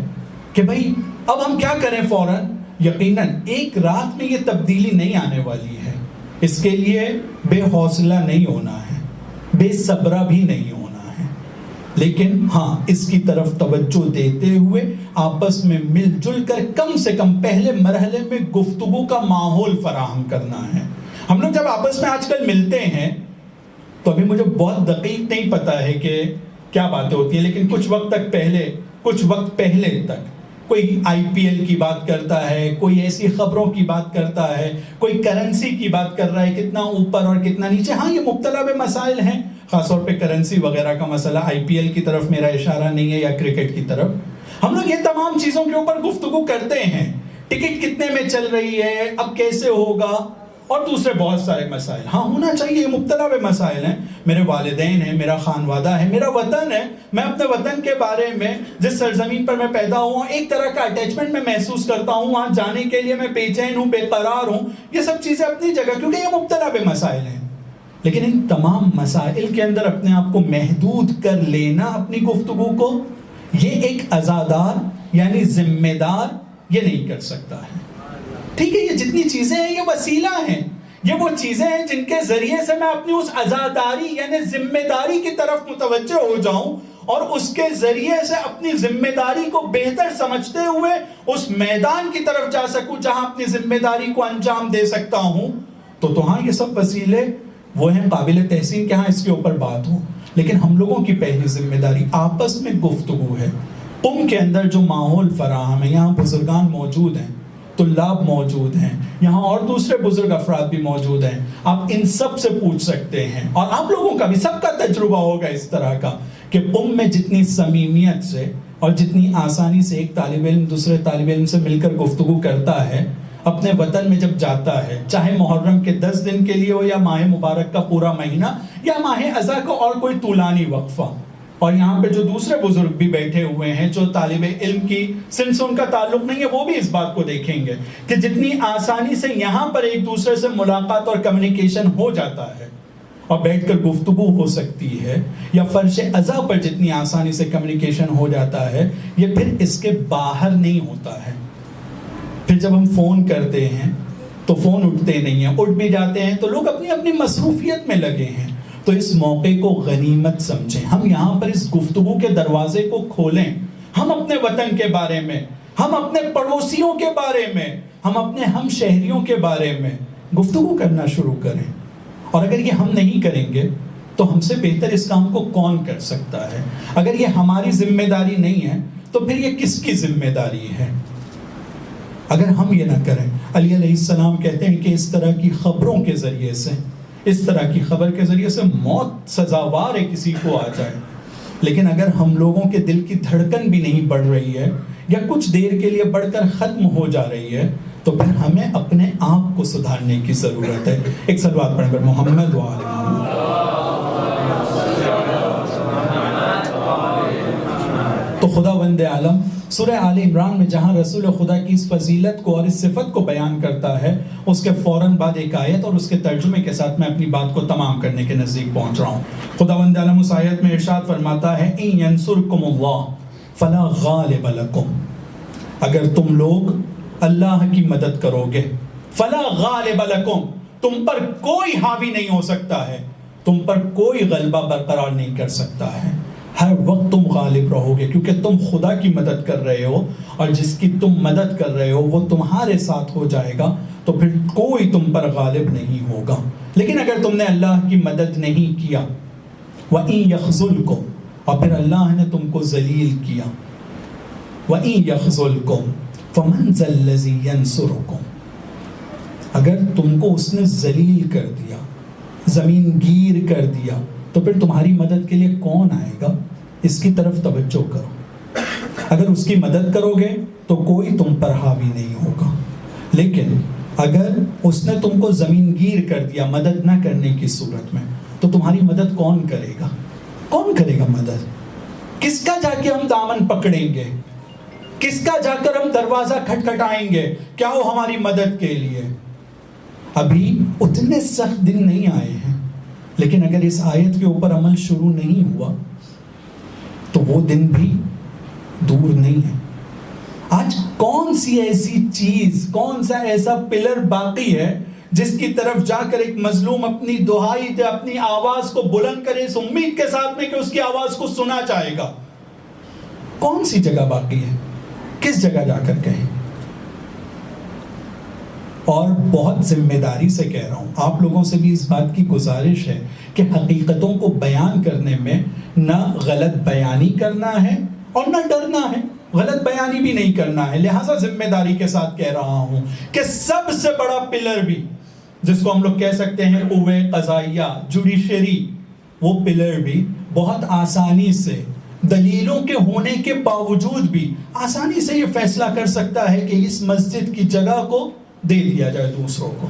کہ بھائی اب ہم کیا کریں فوراً. یقیناً ایک رات میں یہ تبدیلی نہیں آنے والی ہے. اس کے لیے بے حوصلہ نہیں ہونا ہے, بے صبرہ بھی نہیں ہونا ہے, لیکن ہاں اس کی طرف توجہ دیتے ہوئے آپس میں مل جل کر کم سے کم پہلے مرحلے میں گفتگو کا ماحول فراہم کرنا ہے. ہم لوگ جب آپس میں آج کل ملتے ہیں تو ابھی مجھے بہت دقیق نہیں پتا ہے کہ کیا باتیں ہوتی ہیں, لیکن کچھ وقت پہلے تک کوئی آئی پی ایل کی بات کرتا ہے, کوئی ایسی خبروں کی بات کرتا ہے, کوئی کرنسی کی بات کر رہا ہے, کتنا اوپر اور کتنا نیچے. ہاں یہ مبتلا بے مسائل ہیں, خاص طور پہ کرنسی وغیرہ کا مسئلہ. آئی پی ایل کی طرف میرا اشارہ نہیں ہے یا کرکٹ کی طرف. ہم لوگ یہ تمام چیزوں کے اوپر گفتگو کرتے ہیں. ٹکٹ کتنے میں چل رہی ہے, اب کیسے ہوگا, اور دوسرے بہت سارے مسائل. ہاں ہونا چاہیے, یہ مبتلا بے مسائل ہیں. میرے والدین ہیں, میرا خانوادہ ہے, میرا وطن ہے. میں اپنے وطن کے بارے میں, جس سرزمین پر میں پیدا ہوا, ایک طرح کا اٹیچمنٹ میں محسوس کرتا ہوں. وہاں جانے کے لیے میں بے چین ہوں, بے قرار ہوں. یہ سب چیزیں اپنی جگہ, کیونکہ یہ مبتلا بے مسائل ہیں. لیکن ان تمام مسائل کے اندر اپنے آپ کو محدود کر لینا اپنی گفتگو کو, یہ ایک عزادار یعنی ذمہ دار یہ نہیں کر سکتا ہے. ٹھیک ہے, یہ جتنی چیزیں ہیں یہ وسیلہ ہیں, یہ وہ چیزیں ہیں جن کے ذریعے سے میں اپنی اس عزاداری یعنی ذمہ داری کی طرف متوجہ ہو جاؤں, اور اس کے ذریعے سے اپنی ذمہ داری کو بہتر سمجھتے ہوئے اس میدان کی طرف جا سکوں جہاں اپنی ذمہ داری کو انجام دے سکتا ہوں. تو ہاں یہ سب وسیلے وہ ہیں قابل تحسین کہ ہاں اس کے اوپر بات ہو. لیکن ہم لوگوں کی پہلی ذمہ داری آپس میں گفتگو ہے. کے اندر جو ماحول فراہم ہے, یہاں بزرگان موجود ہیں, طلاب موجود ہیں, یہاں اور دوسرے بزرگ افراد بھی موجود ہیں. آپ ان سب سے پوچھ سکتے ہیں, اور آپ لوگوں کا بھی سب کا تجربہ ہوگا اس طرح کا کہ میں جتنی صمیمیت سے اور جتنی آسانی سے ایک طالب علم دوسرے طالب علم سے مل کر گفتگو کرتا ہے, اپنے وطن میں جب جاتا ہے, چاہے محرم کے 10 دن کے لیے ہو یا ماہ مبارک کا پورا مہینہ یا ماہ اذا کا اور کوئی طولانی وقفہ. اور یہاں پہ جو دوسرے بزرگ بھی بیٹھے ہوئے ہیں جو طالب علم کی سن سے ان کا تعلق نہیں ہے, وہ بھی اس بات کو دیکھیں گے کہ جتنی آسانی سے یہاں پر ایک دوسرے سے ملاقات اور کمیونیکیشن ہو جاتا ہے اور بیٹھ کر گفتگو ہو سکتی ہے, یا فرش ازا پر جتنی آسانی سے کمیونیکیشن ہو جاتا ہے, یہ پھر اس کے باہر نہیں ہوتا ہے. پھر جب ہم فون کرتے ہیں تو فون اٹھتے نہیں ہیں, اٹھ بھی جاتے ہیں تو لوگ اپنی اپنی مصروفیت میں لگے ہیں. تو اس موقع کو غنیمت سمجھیں, ہم یہاں پر اس گفتگو کے دروازے کو کھولیں. ہم اپنے وطن کے بارے میں, ہم اپنے پڑوسیوں کے بارے میں, ہم اپنے ہم شہریوں کے بارے میں گفتگو کرنا شروع کریں. اور اگر یہ ہم نہیں کریں گے تو ہم سے بہتر اس کام کو کون کر سکتا ہے؟ اگر یہ ہماری ذمہ داری نہیں ہے تو پھر یہ کس کی ذمہ داری ہے؟ اگر ہم یہ نہ کریں, علی علیہ السلام کہتے ہیں کہ اس طرح کی خبروں کے ذریعے سے, اس طرح کی خبر کے ذریعے سے موت سزاوار ہے کسی کو آ جائے. لیکن اگر ہم لوگوں کے دل کی دھڑکن بھی نہیں بڑھ رہی ہے یا کچھ دیر کے لیے بڑھ کر ختم ہو جا رہی ہے, تو پھر ہمیں اپنے آپ کو سدھارنے کی ضرورت ہے. ایک صلوات پڑھ کر محمد و آل محمد. تو خداوند عالم سورہ آل عمران میں جہاں رسول خدا کی اس فضیلت کو اور اس صفت کو بیان کرتا ہے, اس کے فوراً بعد ایک آیت اور اس کے ترجمے کے ساتھ میں اپنی بات کو تمام کرنے کے نزدیک پہنچ رہا ہوں. خداوند عالم اس آیت میں ارشاد فرماتا ہے, ان ینصرکم اللہ فلا غالب لکم, اگر تم لوگ اللہ کی مدد کرو گے, فلا غالب لکم, تم پر کوئی حاوی نہیں ہو سکتا ہے, تم پر کوئی غلبہ برقرار نہیں کر سکتا ہے. ہر وقت تم غالب رہو گے کیونکہ تم خدا کی مدد کر رہے ہو, اور جس کی تم مدد کر رہے ہو وہ تمہارے ساتھ ہو جائے گا, تو پھر کوئی تم پر غالب نہیں ہوگا. لیکن اگر تم نے اللہ کی مدد نہیں کیا, وَإِن يَخْذُلْكُمْ, اور پھر اللہ نے تم کو ذلیل کیا, وَإِن يَخْذُلْكُمْ فَمَنْ ذَا الَّذِي يَنْصُرُكُمْ, اگر تم کو اس نے ذلیل کر دیا, زمین گیر کر دیا, تو پھر تمہاری مدد کے لیے کون آئے گا؟ اس کی طرف توجہ کرو. اگر اس کی مدد کرو گے تو کوئی تم پر حاوی نہیں ہوگا. لیکن اگر اس نے تم کو زمین گیر کر دیا مدد نہ کرنے کی صورت میں, تو تمہاری مدد کون کرے گا؟ کون کرے گا مدد؟ کس کا جا کے ہم دامن پکڑیں گے؟ کس کا جا کر ہم دروازہ کھٹکھٹائیں گے کیا وہ ہماری مدد کے لیے؟ ابھی اتنے سخت دن نہیں آئے ہیں, لیکن اگر اس آیت کے اوپر عمل شروع نہیں ہوا تو وہ دن بھی دور نہیں ہے. آج کون سی ایسی چیز، کون سا ایسا پلر باقی ہے جس کی طرف جا کر ایک مظلوم اپنی دہائی دے، اپنی آواز کو بلند کرے اس امید کے ساتھ میں کہ اس کی آواز کو سنا جائے گا؟ کون سی جگہ باقی ہے؟ کس جگہ جا کر کہیں؟ اور بہت ذمہ داری سے کہہ رہا ہوں، آپ لوگوں سے بھی اس بات کی گزارش ہے کہ حقیقتوں کو بیان کرنے میں نہ غلط بیانی کرنا ہے اور نہ ڈرنا ہے، غلط بیانی بھی نہیں کرنا ہے۔ لہٰذا ذمہ داری کے ساتھ کہہ رہا ہوں کہ سب سے بڑا پلر بھی جس کو ہم لوگ کہہ سکتے ہیں قوہ قضائیہ، جوڈیشری، وہ پلر بھی بہت آسانی سے، دلیلوں کے ہونے کے باوجود بھی آسانی سے یہ فیصلہ کر سکتا ہے کہ اس مسجد کی جگہ کو دے دیا جائے دوسروں کو۔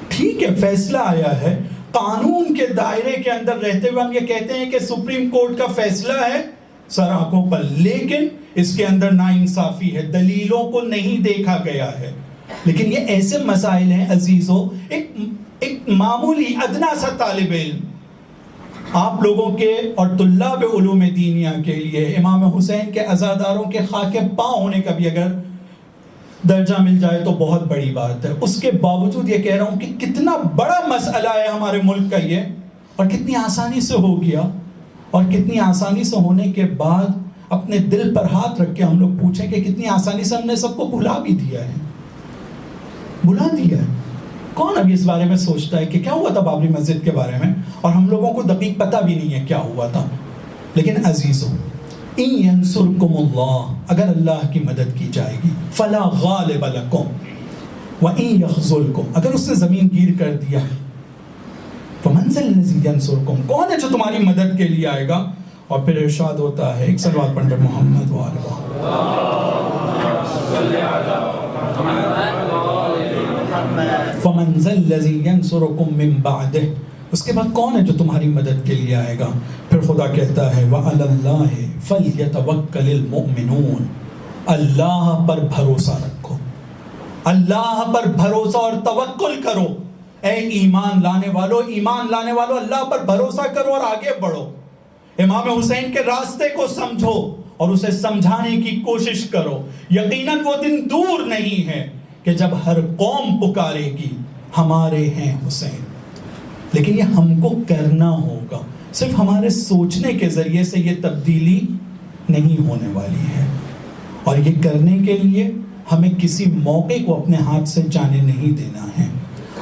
ٹھیک ہے، فیصلہ آیا ہے، قانون کے دائرے کے اندر رہتے ہوئے ہم یہ کہتے ہیں کہ سپریم کورٹ کا فیصلہ ہے سر آنکھوں پر، لیکن اس کے اندر ناانصافی ہے، دلیلوں کو نہیں دیکھا گیا ہے۔ لیکن یہ ایسے مسائل ہیں عزیزو، ایک معمولی ادنا سا طالب علم آپ لوگوں کے اور طلاب علوم دینیہ کے لیے امام حسین کے عزاداروں کے خاک پاؤں ہونے کا بھی اگر درجہ مل جائے تو بہت بڑی بات ہے۔ اس کے باوجود یہ کہہ رہا ہوں کہ کتنا بڑا مسئلہ ہے ہمارے ملک کا یہ، اور کتنی آسانی سے ہو گیا، اور کتنی آسانی سے ہونے کے بعد اپنے دل پر ہاتھ رکھ کے ہم لوگ پوچھیں کہ کتنی آسانی سے ہم نے سب کو بھلا بھی دیا ہے، بھلا دیا ہے۔ کون ابھی اس بارے میں سوچتا ہے کہ کیا ہوا تھا بابری مسجد کے بارے میں؟ اور ہم لوگوں کو دقیق پتہ بھی نہیں ہے کیا ہوا تھا۔ لیکن عزیزو، ان ینصرکم اللہ، اگر اللہ کی مدد کی جائے گی، فلا غالب لکم وان یخذلکم، اگر اس نے زمین گیر کر دیا، فمن ذا الذی ینصرکم، کون ہے جو تمہاری مدد کے لیے آئے گا؟ اور پھر ارشاد ہوتا ہے، ایک صلوات پڑھ کر محمد وآلہ فمن ذا الذی ینصرکم من بعدہ، اس کے بعد کون ہے جو تمہاری مدد کے لیے آئے گا؟ پھر خدا کہتا ہے وَعَلَى اللَّهِ فَلْيَتَوَكَّلِ الْمُؤْمِنُونَ، اللہ پر بھروسہ رکھو، اللہ پر بھروسہ اور توکل کرو۔ اے ایمان لانے والو، ایمان لانے والو، اللہ پر بھروسہ کرو اور آگے بڑھو۔ امام حسین کے راستے کو سمجھو اور اسے سمجھانے کی کوشش کرو۔ یقیناً وہ دن دور نہیں ہے کہ جب ہر قوم پکارے گی ہمارے ہیں حسین، لیکن یہ ہم کو کرنا ہوگا۔ صرف ہمارے سوچنے کے ذریعے سے یہ تبدیلی نہیں ہونے والی ہے، اور یہ کرنے کے لیے ہمیں کسی موقع کو اپنے ہاتھ سے جانے نہیں دینا ہے۔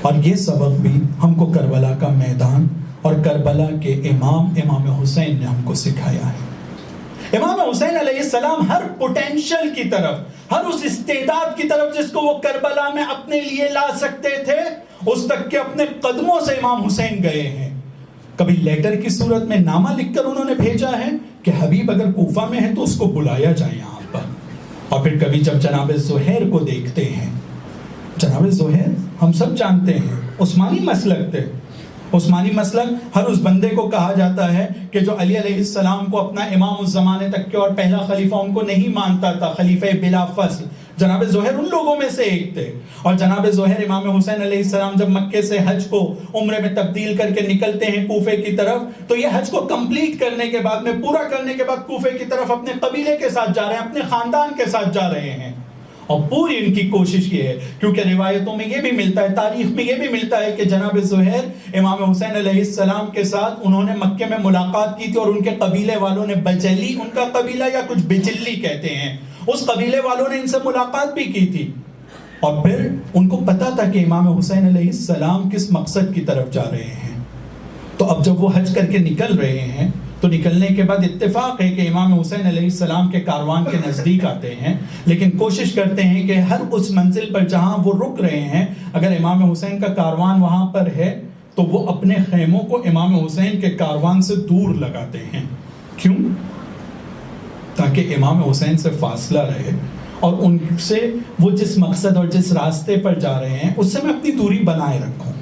اور یہ سبق بھی ہم کو کربلا کا میدان اور کربلا کے امام حسین نے ہم کو سکھایا ہے۔ امام حسین علیہ السلام ہر پوٹینشل کی طرف، ہر اس استعداد کی طرف جس کو وہ کربلا میں اپنے لیے لا سکتے تھے، اس تک کہ اپنے قدموں سے امام حسین گئے ہیں۔ کبھی لیٹر کی صورت میں نامہ لکھ کر انہوں نے بھیجا ہے کہ حبیب اگر کوفہ میں ہے تو اس کو بلایا جائے یہاں پر، اور پھر کبھی جب جناب زہیر کو دیکھتے ہیں، جناب زہیر ہم سب جانتے ہیں عثمانی مسلک تھے، عثمانی مسلک ہر اس بندے کو کہا جاتا ہے کہ جو علی علیہ السلام کو اپنا امام اس زمانے تک کے اور پہلا خلیفہ ان کو نہیں مانتا تھا، خلیفہ بلا فصل، جناب زہیر ان لوگوں میں سے ایک تھے۔ اور جناب زہیر امام حسین علیہ السلام جب مکے سے حج کو عمرے میں تبدیل کر کے نکلتے ہیں کوفے کی طرف، تو یہ حج کو کمپلیٹ کرنے کے بعد میں، پورا کرنے کے بعد کوفے کی طرف اپنے قبیلے کے ساتھ جا رہے ہیں، اپنے خاندان کے ساتھ جا رہے ہیں۔ اور پوری ان کی کوشش یہ ہے، کیونکہ روایتوں میں یہ بھی ملتا ہے، تاریخ میں یہ بھی ملتا ہے کہ جناب زہیر امام حسین علیہ السلام کے ساتھ انہوں نے مکے میں ملاقات کی تھی، اور ان کے قبیلے والوں نے بجلی، ان کا قبیلہ یا کچھ بجلی کہتے ہیں، اس قبیلے والوں نے ان سے ملاقات بھی کی تھی، اور پھر ان کو پتا تھا کہ امام حسین علیہ السلام کس مقصد کی طرف جا رہے ہیں۔ تو اب جب وہ حج کر کے نکل رہے ہیں تو نکلنے کے بعد اتفاق ہے کہ امام حسین علیہ السلام کے کاروان کے نزدیک آتے ہیں، لیکن کوشش کرتے ہیں کہ ہر اس منزل پر جہاں وہ رک رہے ہیں، اگر امام حسین کا کاروان وہاں پر ہے تو وہ اپنے خیموں کو امام حسین کے کاروان سے دور لگاتے ہیں۔ کیوں؟ تاکہ امام حسین سے فاصلہ رہے، اور ان سے وہ جس مقصد اور جس راستے پر جا رہے ہیں اس سے میں اپنی دوری بنائے رکھوں۔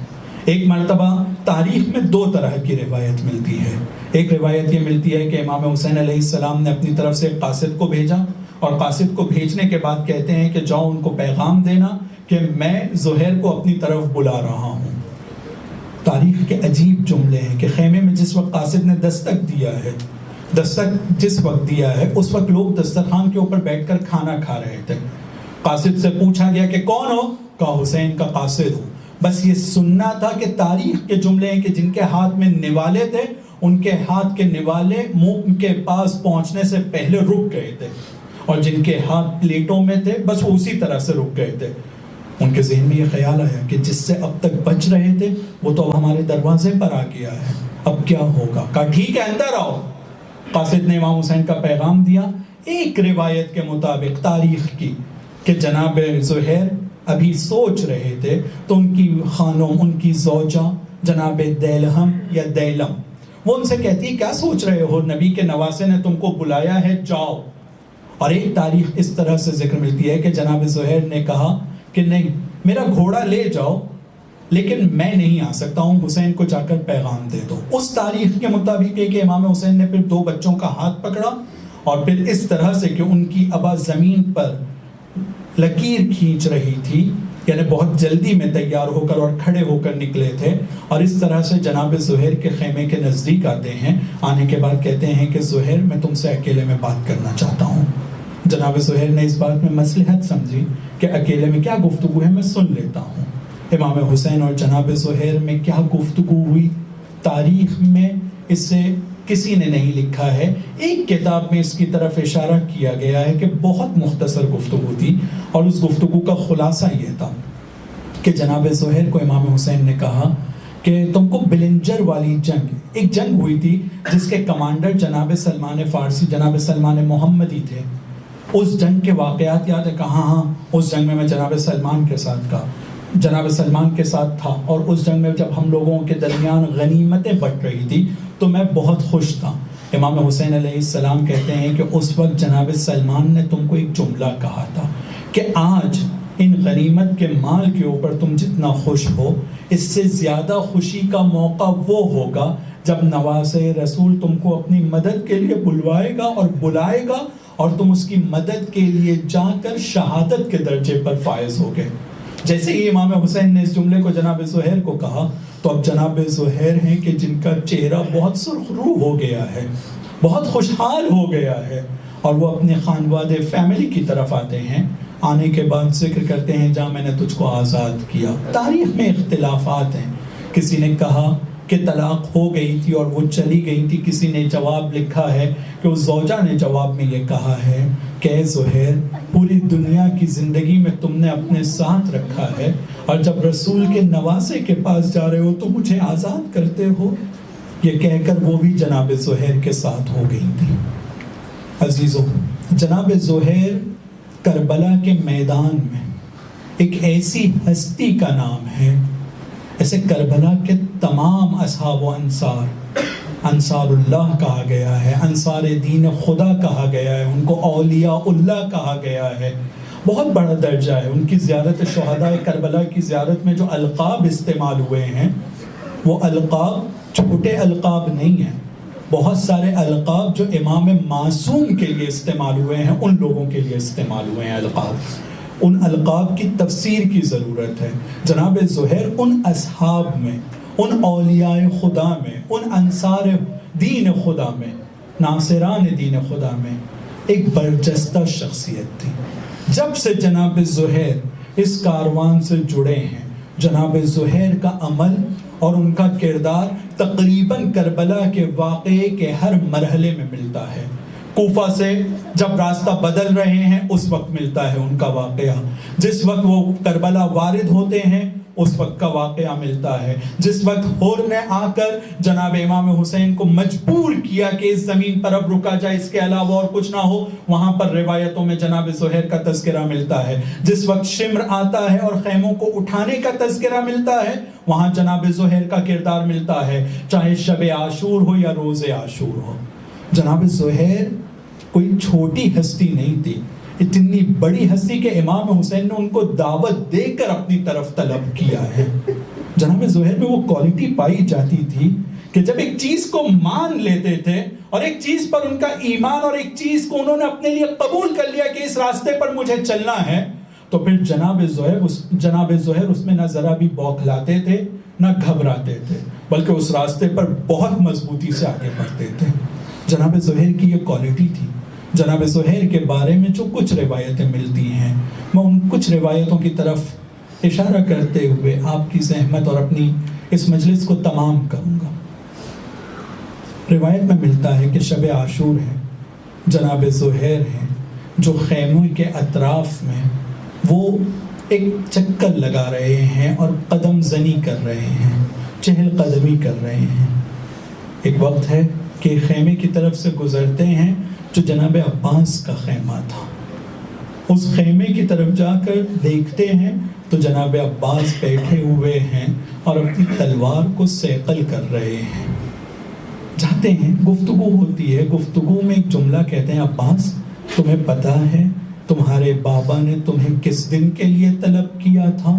ایک مرتبہ تاریخ میں دو طرح کی روایت ملتی ہے۔ ایک روایت یہ ملتی ہے کہ امام حسین علیہ السلام نے اپنی طرف سے قاصد کو بھیجا، اور قاصد کو بھیجنے کے بعد کہتے ہیں کہ جاؤ ان کو پیغام دینا کہ میں زہیر کو اپنی طرف بلا رہا ہوں۔ تاریخ کے عجیب جملے ہیں کہ خیمے میں جس وقت قاصد نے دستک دیا ہے دستک جس وقت دیا ہے اس وقت لوگ دسترخوان کے اوپر بیٹھ کر کھانا کھا رہے تھے. قاصد سے پوچھا گیا کہ کون ہو؟ کہا حسین کا قاصد ہوں. بس یہ سننا تھا کہ تاریخ کے جملے ہیں کہ جن کے ہاتھ میں نوالے تھے ان کے ہاتھ کے نوالے منہ کے پاس پہنچنے سے پہلے رک گئے تھے، اور جن کے ہاتھ پلیٹوں میں تھے بس وہ اسی طرح سے رک گئے تھے. ان کے ذہن میں یہ خیال آیا کہ جس سے اب تک بچ رہے تھے وہ تو اب ہمارے دروازے پر آ گیا ہے، اب کیا ہوگا؟ کہا ٹھیک ہے اندر آؤ. قاصد نے امام حسین کا پیغام دیا. ایک روایت کے مطابق تاریخ کی کہ جناب زہیر ابھی سوچ رہے تھے تو ان کی خانم، ان کی زوجہ جناب دیلہم یا دیلم، وہ ان سے کہتی کیا سوچ رہے ہو؟ نبی کے نواسے نے تم کو بلایا ہے، جاؤ. اور ایک تاریخ اس طرح سے ذکر ملتی ہے کہ جناب زہیر نے کہا کہ نہیں، میرا گھوڑا لے جاؤ لیکن میں نہیں آ سکتا ہوں، حسین کو جا کر پیغام دے دو. اس تاریخ کے مطابق ہے کہ امام حسین نے پھر 2 بچوں کا ہاتھ پکڑا اور پھر اس طرح سے کہ ان کی ابا زمین پر لکیر کھینچ رہی تھی، یعنی بہت جلدی میں تیار ہو کر اور کھڑے ہو کر نکلے تھے، اور اس طرح سے جناب زہیر کے خیمے کے نزدیک آتے ہیں. آنے کے بعد کہتے ہیں کہ زہیر میں تم سے اکیلے میں بات کرنا چاہتا ہوں. جناب زہیر نے اس بات میں مصلحت سمجھی کہ اکیلے میں کیا گفتگو ہے، میں سن لیتا ہوں. امام حسین اور جناب زہیر میں کیا گفتگو ہوئی تاریخ میں اس سے کسی نے نہیں لکھا ہے. ایک کتاب میں اس کی طرف اشارہ کیا گیا ہے کہ بہت مختصر گفتگو تھی، اور اس گفتگو کا خلاصہ یہ تھا کہ جناب زہیر کو امام حسین نے کہا کہ تم کو بلنجر والی جنگ، ایک جنگ ہوئی تھی جس کے کمانڈر جناب سلمان فارسی، جناب سلمان محمدی تھے، اس جنگ کے واقعات یاد ہے؟ کہا ہاں، اس جنگ میں میں جناب سلمان کے ساتھ تھا، جناب سلمان کے ساتھ تھا، اور اس جنگ میں جب ہم لوگوں کے درمیان غنیمتیں بٹ رہی تھی تو میں بہت خوش تھا. امام حسین علیہ السلام کہتے ہیں کہ اس وقت جناب سلمان نے تم کو ایک جملہ کہا تھا کہ آج ان غنیمت کے مال کے اوپر تم جتنا خوش ہو، اس سے زیادہ خوشی کا موقع وہ ہوگا جب نواز رسول تم کو اپنی مدد کے لیے بلوائے گا اور بلائے گا، اور تم اس کی مدد کے لیے جا کر شہادت کے درجے پر فائز ہوگے. جیسے ہی امام حسین نے اس جملے کو جناب زہیر کو کہا تو اب جناب زہیر ہیں کہ جن کا چہرہ بہت سرخ رو ہو گیا ہے، بہت خوشحال ہو گیا ہے، اور وہ اپنے خانوادے فیملی کی طرف آتے ہیں. آنے کے بعد ذکر کرتے ہیں جہاں میں نے تجھ کو آزاد کیا. تاریخ میں اختلافات ہیں، کسی نے کہا کہ طلاق ہو گئی تھی اور وہ چلی گئی تھی، کسی نے جواب لکھا ہے کہ اس زوجہ نے جواب میں یہ کہا ہے کہ اے زہیر، پوری دنیا کی زندگی میں تم نے اپنے ساتھ رکھا ہے، اور جب رسول کے نواسے کے پاس جا رہے ہو تو مجھے آزاد کرتے ہو. یہ کہہ کر وہ بھی جناب زہیر کے ساتھ ہو گئی تھی. عزیزو، جناب زہیر کربلا کے میدان میں ایک ایسی ہستی کا نام ہے، ایسے کربلا کے تمام اصحاب و انصار اللہ کہا گیا ہے، انصار دین خدا کہا گیا ہے، ان کو اولیاء اللہ کہا گیا ہے. بہت بڑا درجہ ہے. ان کی زیارت شہداء کربلا کی زیارت میں جو القاب استعمال ہوئے ہیں وہ القاب چھوٹے القاب نہیں ہیں. بہت سارے القاب جو امام معصوم کے لیے استعمال ہوئے ہیں ان لوگوں کے لیے استعمال ہوئے ہیں القاب. ان القاب کی تفسیر کی ضرورت ہے. جناب زہیر ان اصحاب میں، ان اولیاء خدا میں، ان انصار دین خدا میں، ناصران دین خدا میں ایک برجستہ شخصیت تھی. جب سے جناب زہیر اس کاروان سے جڑے ہیں، جناب زہیر کا عمل اور ان کا کردار تقریباً کربلا کے واقعے کے ہر مرحلے میں ملتا ہے. کوفہ سے جب راستہ بدل رہے ہیں اس وقت ملتا ہے ان کا واقعہ، جس وقت وہ کربلا وارد ہوتے ہیں اس وقت کا واقعہ ملتا ہے، جس وقت ہور نے آ کر جناب امام حسین کو مجبور کیا کہ اس زمین پر اب رکا جائے، اس کے علاوہ اور کچھ نہ ہو، وہاں پر روایتوں میں جناب زہیر کا تذکرہ ملتا ہے. جس وقت شمر آتا ہے اور خیموں کو اٹھانے کا تذکرہ ملتا ہے وہاں جناب زہیر کا کردار ملتا ہے، چاہے شب عاشور ہو یا روز عاشور ہو. جناب زہیر کوئی چھوٹی ہستی نہیں تھی، اتنی بڑی ہستی کہ امام حسین نے ان کو دعوت دے کر اپنی طرف طلب کیا ہے. جناب زہیر میں وہ کوالٹی پائی جاتی تھی کہ جب ایک چیز کو مان لیتے تھے اور ایک چیز پر ان کا ایمان اور ایک چیز کو انہوں نے اپنے لیے قبول کر لیا کہ اس راستے پر مجھے چلنا ہے، تو پھر جناب زہیر اس میں نہ ذرا بھی بوکھلاتے تھے نہ گھبراتے تھے، بلکہ اس راستے پر بہت مضبوطی سے آگے بڑھتے تھے. جناب زہیر کی یہ کوالٹی تھی. جناب زہیر کے بارے میں جو کچھ روایتیں ملتی ہیں میں ان کچھ روایتوں کی طرف اشارہ کرتے ہوئے آپ کی زحمت اور اپنی اس مجلس کو تمام کروں گا. روایت میں ملتا ہے کہ شب عاشور ہے، جناب زہیر ہیں جو خیموں کے اطراف میں وہ ایک چکر لگا رہے ہیں اور قدم زنی کر رہے ہیں، چہل قدمی کر رہے ہیں. ایک وقت ہے کہ خیمے کی طرف سے گزرتے ہیں جو جناب عباس کا خیمہ تھا. اس خیمے کی طرف جا کر دیکھتے ہیں تو جناب عباس بیٹھے ہوئے ہیں اور اپنی تلوار کو صیقل کر رہے ہیں. جاتے ہیں، گفتگو ہوتی ہے. گفتگو میں ایک جملہ کہتے ہیں، عباس تمہیں پتہ ہے تمہارے بابا نے تمہیں کس دن کے لیے طلب کیا تھا؟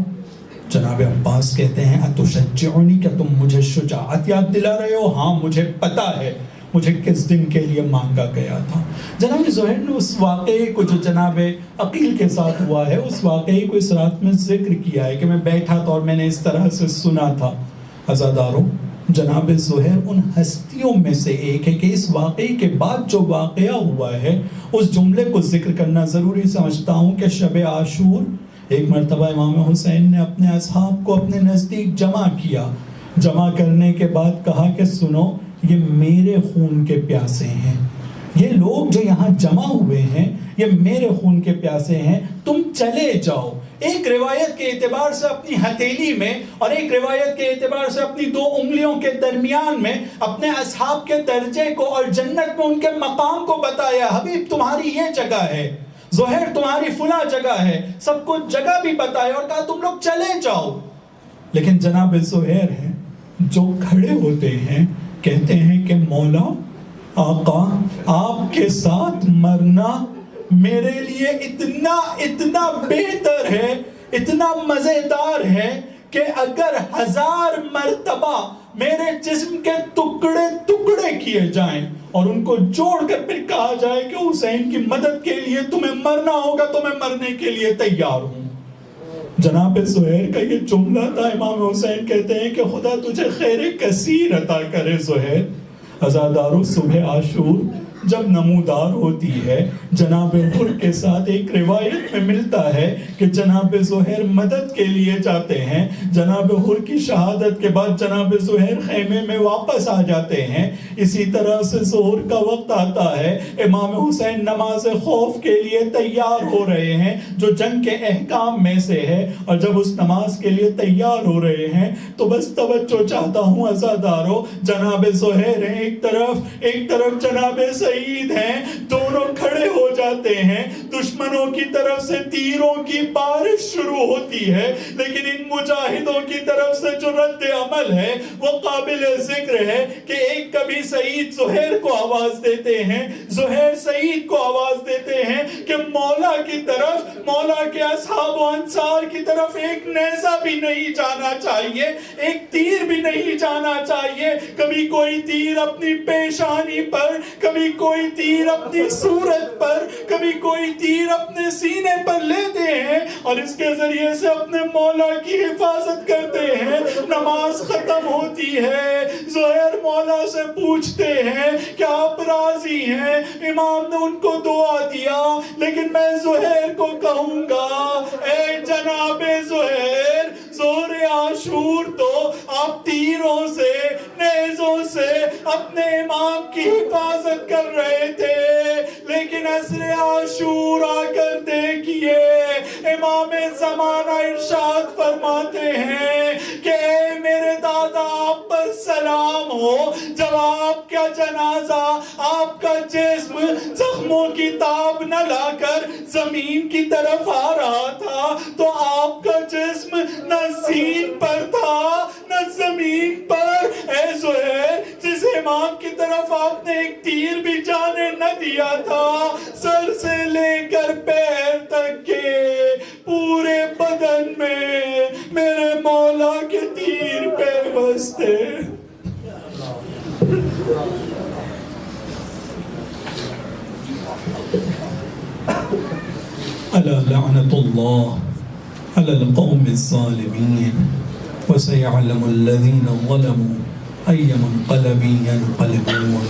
جناب عباس کہتے ہیں اتشجعنی، کیا تم مجھے شجاعت یاد دلا رہے ہو؟ ہاں مجھے پتہ ہے مجھے کس دن کے لیے مانگا گیا تھا. جناب زہیر نے اس واقعے کو جو جناب عقیل کے ساتھ ہوا ہے اس واقعے کو اس رات میں ذکر کیا ہے کہ میں بیٹھا تھا اور میں نے اس طرح سے سنا تھا. عزاداروں، جناب زہیر ان ہستیوں میں سے ایک ہے کہ اس واقعے کے بعد جو واقعہ ہوا ہے اس جملے کو ذکر کرنا ضروری سمجھتا ہوں کہ شب عاشور ایک مرتبہ امام حسین نے اپنے اصحاب کو اپنے نزدیک جمع کیا. جمع کرنے کے بعد کہا کہ سنو، یہ میرے خون کے پیاسے ہیں، یہ لوگ جو یہاں جمع ہوئے ہیں یہ میرے خون کے پیاسے ہیں، تم چلے جاؤ. ایک روایت کے اعتبار سے اپنی ہتھیلی میں اور ایک روایت کے اعتبار سے اپنی دو انگلیوں کے درمیان میں اپنے اصحاب کے درجے کو اور جنت میں ان کے مقام کو بتایا. حبیب تمہاری یہ جگہ ہے، زہیر تمہاری فلاں جگہ ہے، سب کو جگہ بھی بتایا اور کہا تم لوگ چلے جاؤ. لیکن جناب زہیر ہیں جو کھڑے ہوتے ہیں، کہتے ہیں کہ مولا آقا آپ کے ساتھ مرنا میرے لیے اتنا بہتر ہے، اتنا مزیدار ہے کہ اگر 1000 مرتبہ میرے جسم کے ٹکڑے کیے جائیں اور ان کو جوڑ کر پھر کہا جائے کہ حسین کی مدد کے لیے تمہیں مرنا ہوگا تو میں مرنے کے لیے تیار ہوں. جناب زہیر کا یہ جملہ تھا. امام حسین کہتے ہیں کہ خدا تجھے خیر کثیر عطا کرے زہیر. عزادارو، صبح عاشور جب نمودار ہوتی ہے جناب حر کے ساتھ ایک روایت میں ملتا ہے کہ جناب زہیر مدد کے لیے جاتے ہیں. جناب حر کی شہادت کے بعد جناب زہیر خیمے میں واپس آ جاتے ہیں. اسی طرح سے ظہر کا وقت آتا ہے، امام حسین نماز خوف کے لیے تیار ہو رہے ہیں جو جنگ کے احکام میں سے ہے. اور جب اس نماز کے لیے تیار ہو رہے ہیں تو بس توجہ چاہتا ہوں عزادارو، جناب زہیر ہیں ایک طرف جناب سعید ہیں، دونوں کھڑے ہو جاتے ہیں. دشمنوں کی طرف سے تیروں کی بارش شروع ہوتی ہے، لیکن ان مجاہدوں کی طرف سے جو رد عمل ہے وہ قابل ذکر ہے کہ ایک کبھی سعید زہیر کو آواز دیتے ہیں، زہیر سعید کو آواز دیتے ہیں کہ مولا کی طرف، مولا کے اصحاب و انصار کی طرف ایک نیزہ بھی نہیں جانا چاہیے، ایک تیر بھی نہیں جانا چاہیے. کبھی کوئی تیر اپنی پیشانی پر، کبھی کوئی تیر اپنی صورت پر، کبھی کوئی تیر اپنے سینے پر لیتے ہیں اور اس کے ذریعے سے اپنے مولا کی حفاظت کرتے ہیں. نماز ختم ہوتی ہے، زہیر مولا سے پوچھتے ہیں کہ آپ راضی ہیں؟ امام نے ان کو دعا دیا، لیکن میں زہیر کو کہوں گا اے جناب زہیر، ظہر عاشور تو آپ تیروں سے، نیزوں سے اپنے امام کی حفاظت کر رہے تھے، لیکن عصر عاشور آ کر دیکھیے امام زمانہ ارشاد فرماتے ہیں کہ اے میرے دادا آپ پر سلام ہو، جب آپ کا جنازہ، آپ کا جسم زخموں کی تاب نہ لا کر زمین کی طرف آ رہا تھا تو آپ کا جسم نہ زین پر تھا نہ زمین پر. اے زہیر، جس امام کی طرف آپ نے ایک تیر بھی جانے نہ دیا تھا، سر سے لے کر پیر تک کے پورے بدن میں میرے مولا کے تیر پیوست تھے. الا لعنت اللہ على القوم الظالمين وسيعلم الذين ظلموا أي منقلب ينقلبون.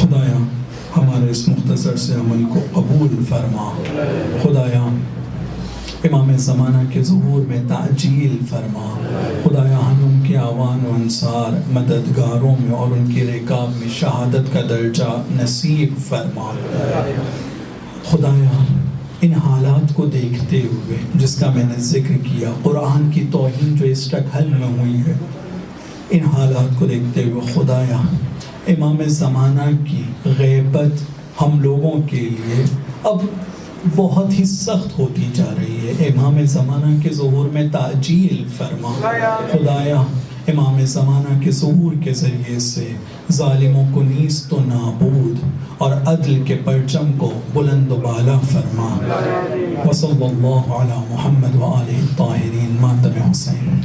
خدایا ہمارے اس مختصر سے عمل کو قبول فرما. خدایا امام زمانہ کے ظہور میں تعجیل فرما. خدایا ہم ان کے اعوان و انصار مددگاروں میں اور ان کے رکاب میں شہادت کا درجہ نصیب فرما. خدایا ان حالات کو دیکھتے ہوئے جس کا میں نے ذکر کیا، قرآن کی توہین جو اس ٹکہل میں ہوئی ہے، ان حالات کو دیکھتے ہوئے خدایا امام زمانہ کی غیبت ہم لوگوں کے لیے اب بہت ہی سخت ہوتی جا رہی ہے. امام زمانہ کے ظہور میں تعجیل فرما. خدایا امام زمانہ کے ظہور کے ذریعے سے ظالموں کو نیست و نابود اور عدل کے پرچم کو بلند و بالا فرما. وصلی اللہ علی محمد و آلہ الطاہرین. ماتم حسین.